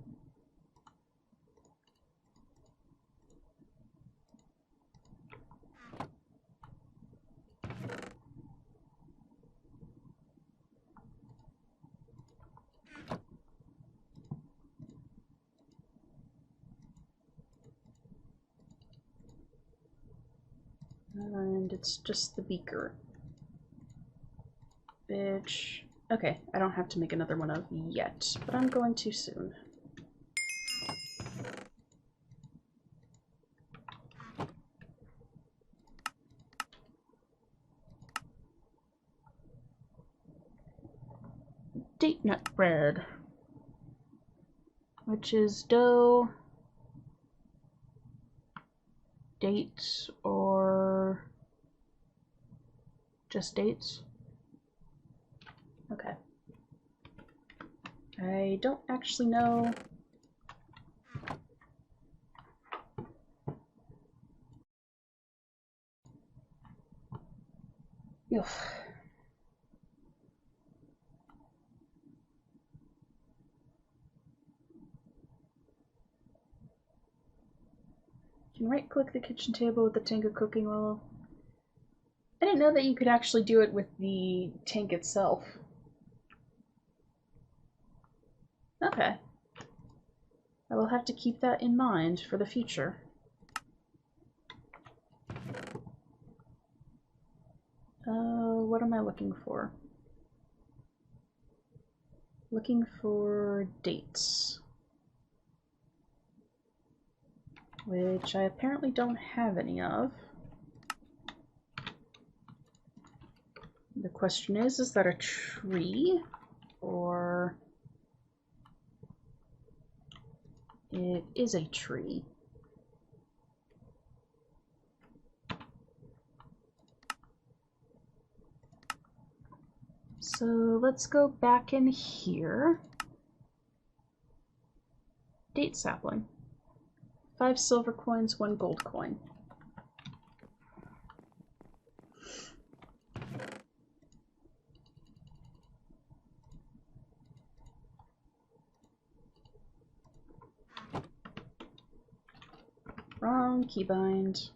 And it's just the beaker. Bitch. Okay, I don't have to make another one of yet, but I'm going to soon. Date nut bread, which is dough, dates, or just dates. Okay. I don't actually know. Ugh. You can right-click the kitchen table with the tank of cooking oil. I didn't know that you could actually do it with the tank itself. Okay. I will have to keep that in mind for the future. What am I looking for? Looking for dates. Which I apparently don't have any of. The question is that a tree? Or... it is a tree. So let's go back in here. Date sapling. 5 silver coins, 1 gold coin. Wrong keybind.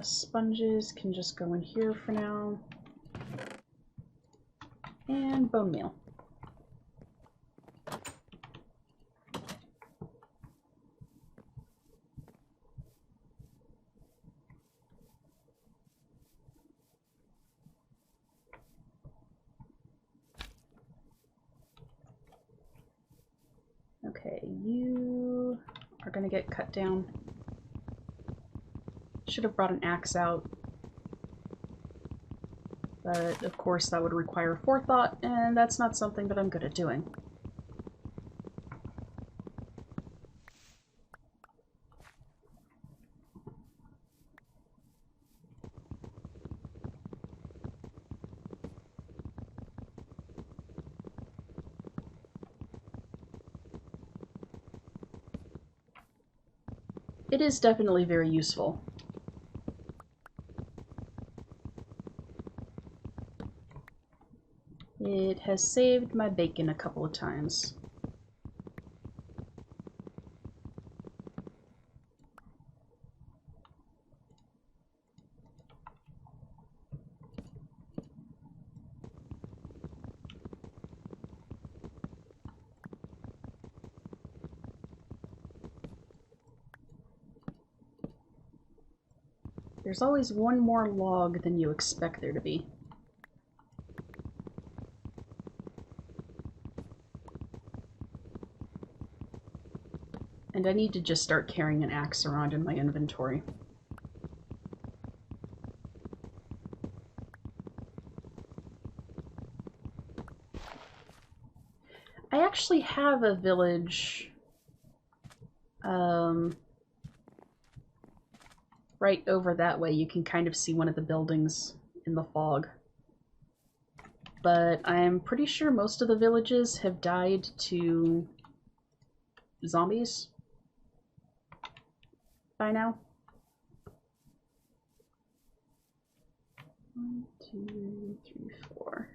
Sponges can just go in here for now. And bone meal. Okay, you are going to get cut down. Should have brought an axe out. But of course that would require forethought, and that's not something that I'm good at doing. It is definitely very useful. It has saved my bacon a couple of times. There's always one more log than you expect there to be. And I need to just start carrying an axe around in my inventory. I actually have a village right over that way. You can kind of see one of the buildings in the fog. But I'm pretty sure most of the villages have died to zombies by now. 1, 2, 3, 4.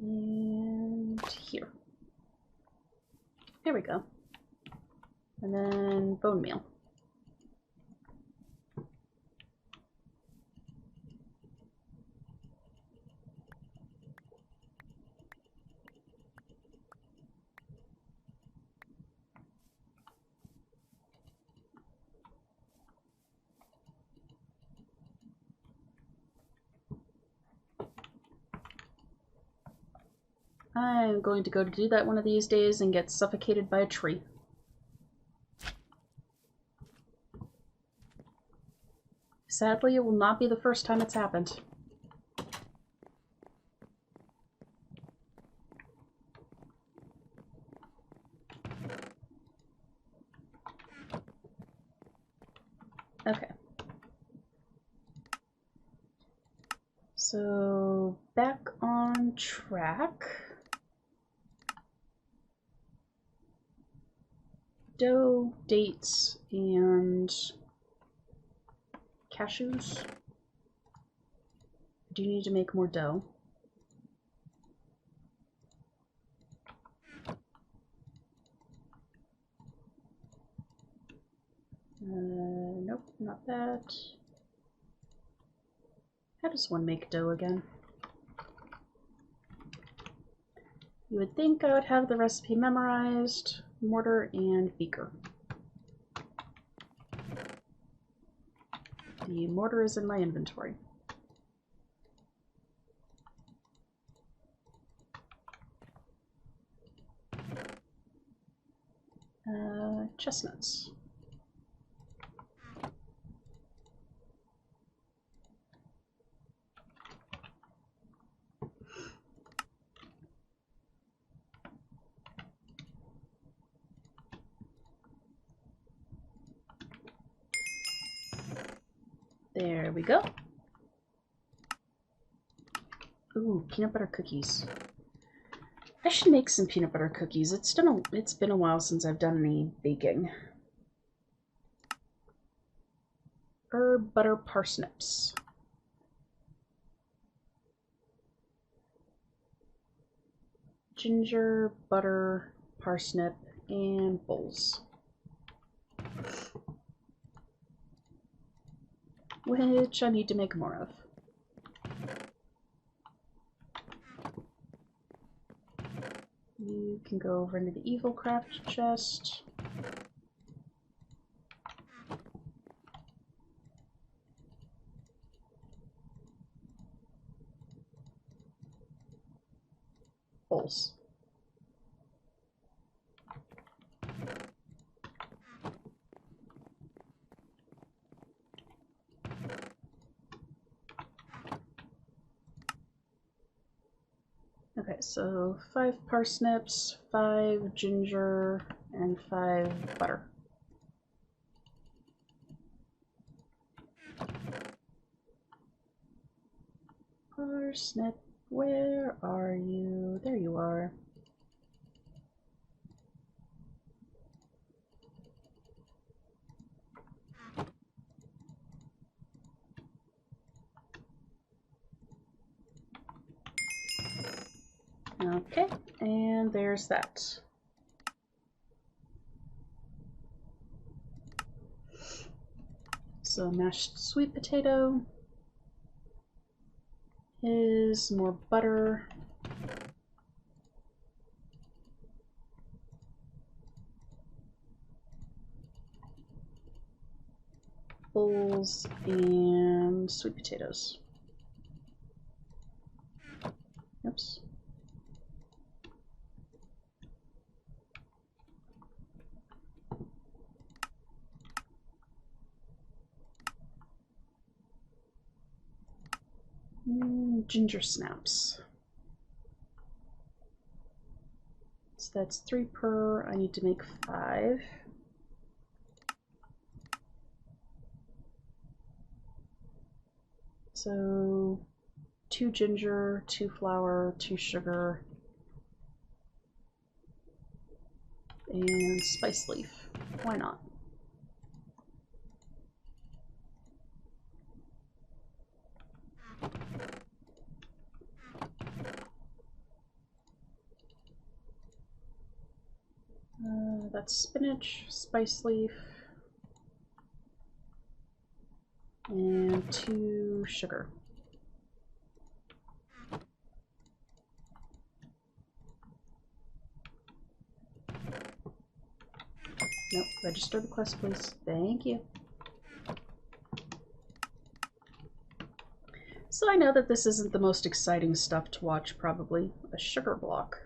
And here. There we go. And then bone meal. I'm going to go to do that one of these days and get suffocated by a tree. Sadly, it will not be the first time it's happened. Okay. So, back on track. Dough, dates, and cashews. Do you need to make more dough? Nope, not that. How does one make dough again? You would think I would have the recipe memorized. Mortar and beaker. The mortar is in my inventory. chestnuts. There we go. Ooh, peanut butter cookies. I should make some peanut butter cookies. It's been a while since I've done any baking. Herb butter parsnips. Ginger, butter, parsnip, and bowls. Which I need to make more of. You can go over into the evil craft chest. Bowls. Okay, so 5 parsnips, 5 ginger, and 5 butter. Parsnip, where are you? There you are. Okay, and there's that. So mashed sweet potato is more butter. Bowls and sweet potatoes. Oops. Ginger snaps. So that's 3 per. I need to make 5. So 2 ginger, 2 flour, 2 sugar, and spice leaf. Why not? That's spinach, spice leaf, and 2 sugar. Nope, register the quest, please. Thank you. So I know that this isn't the most exciting stuff to watch, probably. A sugar block.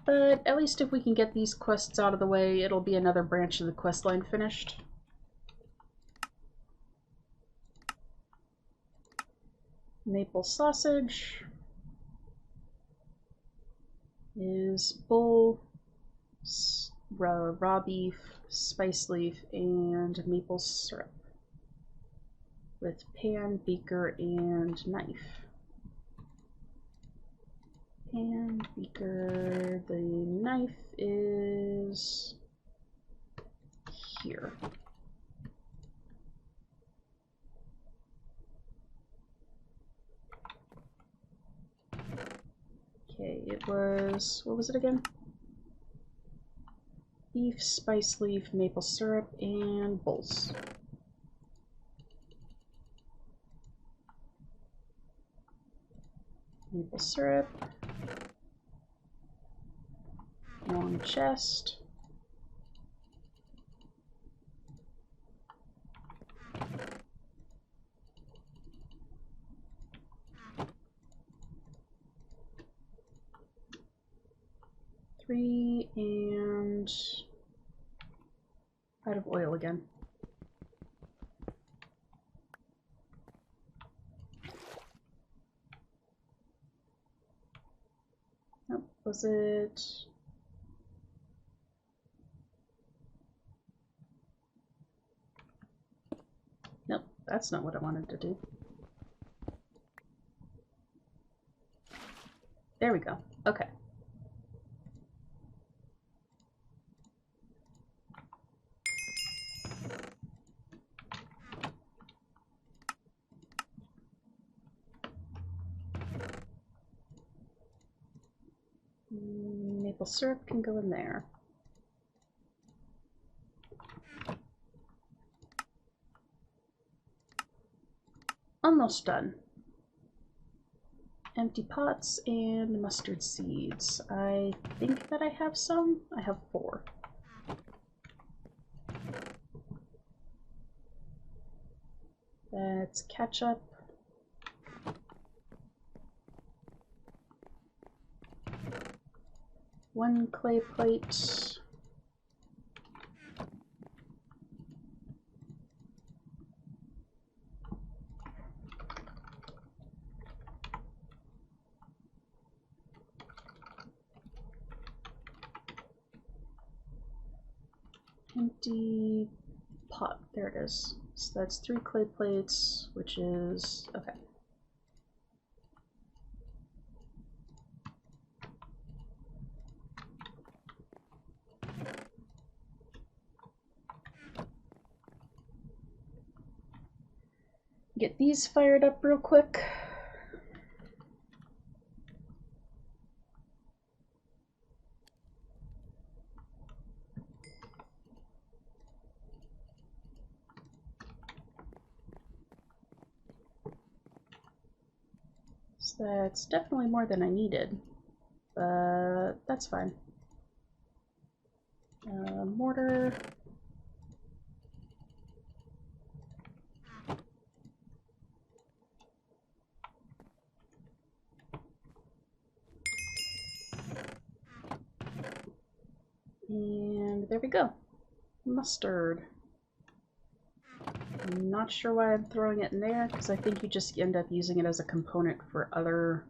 But at least if we can get these quests out of the way, it'll be another branch of the quest line finished. Maple sausage is bull, raw beef, spice leaf, and maple syrup with pan, beaker, and knife. Pan, beaker, the knife is here. Okay, it was, what was it again? Beef, spice leaf, maple syrup, and bowls. Maple syrup. Long chest. and out of oil again. Nope, was it? Nope, that's not what I wanted to do. There we go. Okay. Maple syrup can go in there. Almost done. Empty pots and mustard seeds. I think that I have some. I have 4. That's ketchup. One clay plate. Empty pot. There it is. So that's 3 clay plates, which is okay. Get these fired up real quick. So that's definitely more than I needed, but that's fine. Mortar. And there we go. Mustard. I'm not sure why I'm throwing it in there, because I think you just end up using it as a component for other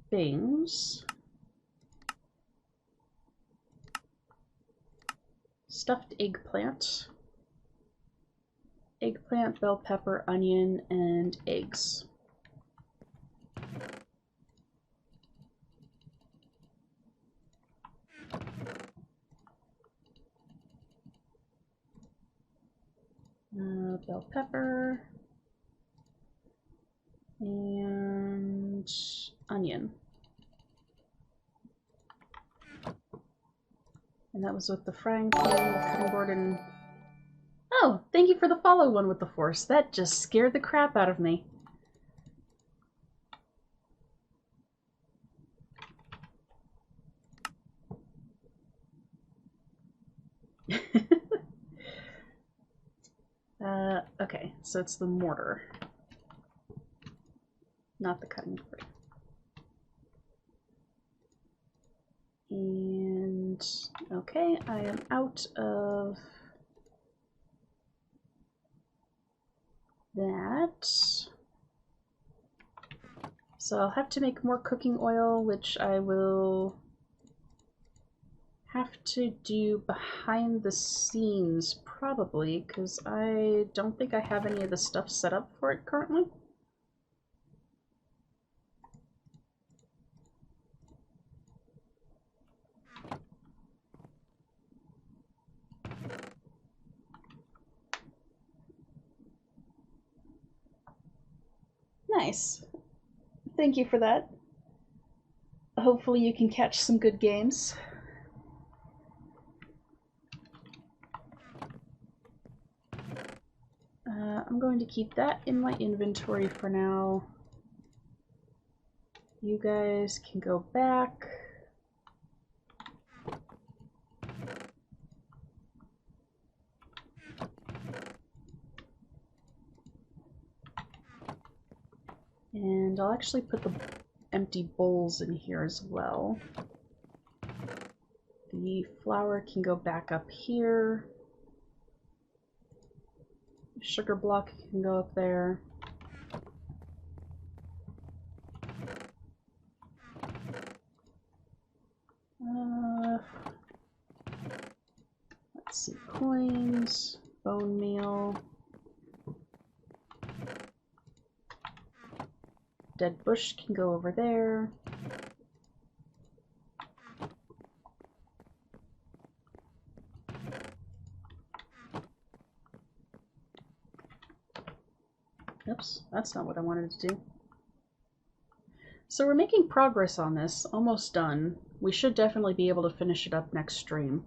things. Stuffed eggplant. Eggplant, bell pepper, onion, and eggs. Bell pepper and onion. And that was with the frying pan, the cutting board, and... Oh, thank you for the follow one with the force. That just scared the crap out of me. Okay, so it's the mortar, not the cutting board. And, okay, I am out of that. So I'll have to make more cooking oil, which I will have to do behind the scenes, probably, because I don't think I have any of the stuff set up for it currently. Nice. Thank you for that. Hopefully you can catch some good games. I'm going to keep that in my inventory for now. You guys can go back. And I'll actually put the empty bowls in here as well. The flour can go back up here. Sugar block can go up there. Let's see, coins, bone meal, dead bush can go over there. Oops, that's not what I wanted to do. So we're making progress on this, almost done. We should definitely be able to finish it up next stream.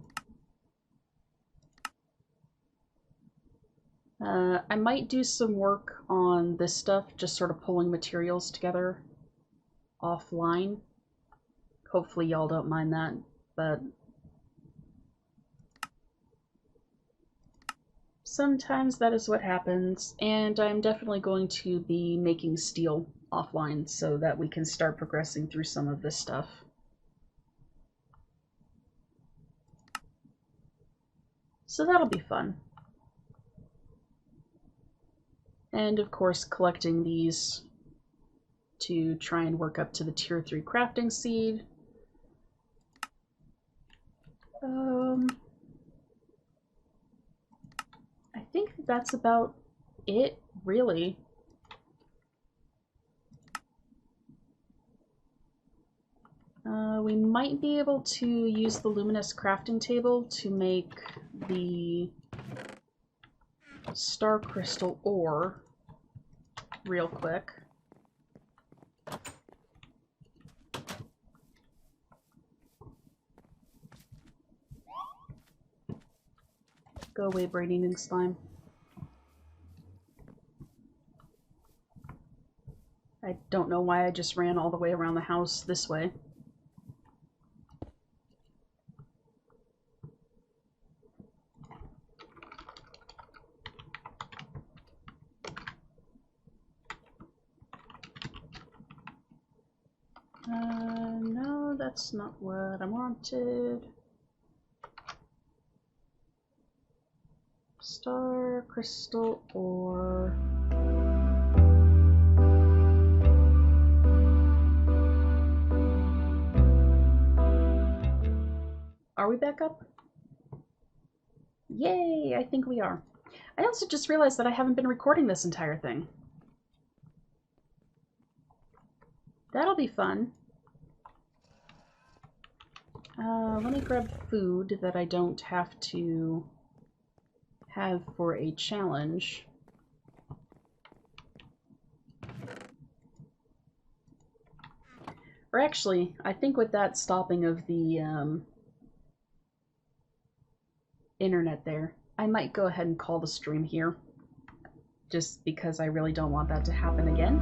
I might do some work on this stuff, just sort of pulling materials together offline. Hopefully y'all don't mind that, but sometimes that is what happens, and I'm definitely going to be making steel offline so that we can start progressing through some of this stuff. So that'll be fun. And of course collecting these to try and work up to the tier 3 crafting seed. I think that's about it, really. We might be able to use the luminous crafting table to make the star crystal ore real quick. Go away, brain-eating slime. I don't know why I just ran all the way around the house this way. No, that's not what I wanted. Star crystal ore. Are we back up? Yay, I think we are. I also just realized that I haven't been recording this entire thing. That'll be fun. Let me grab food that I don't have to have for a challenge. Or actually, I think with that stopping of the internet there, I might go ahead and call the stream here, just because I really don't want that to happen again.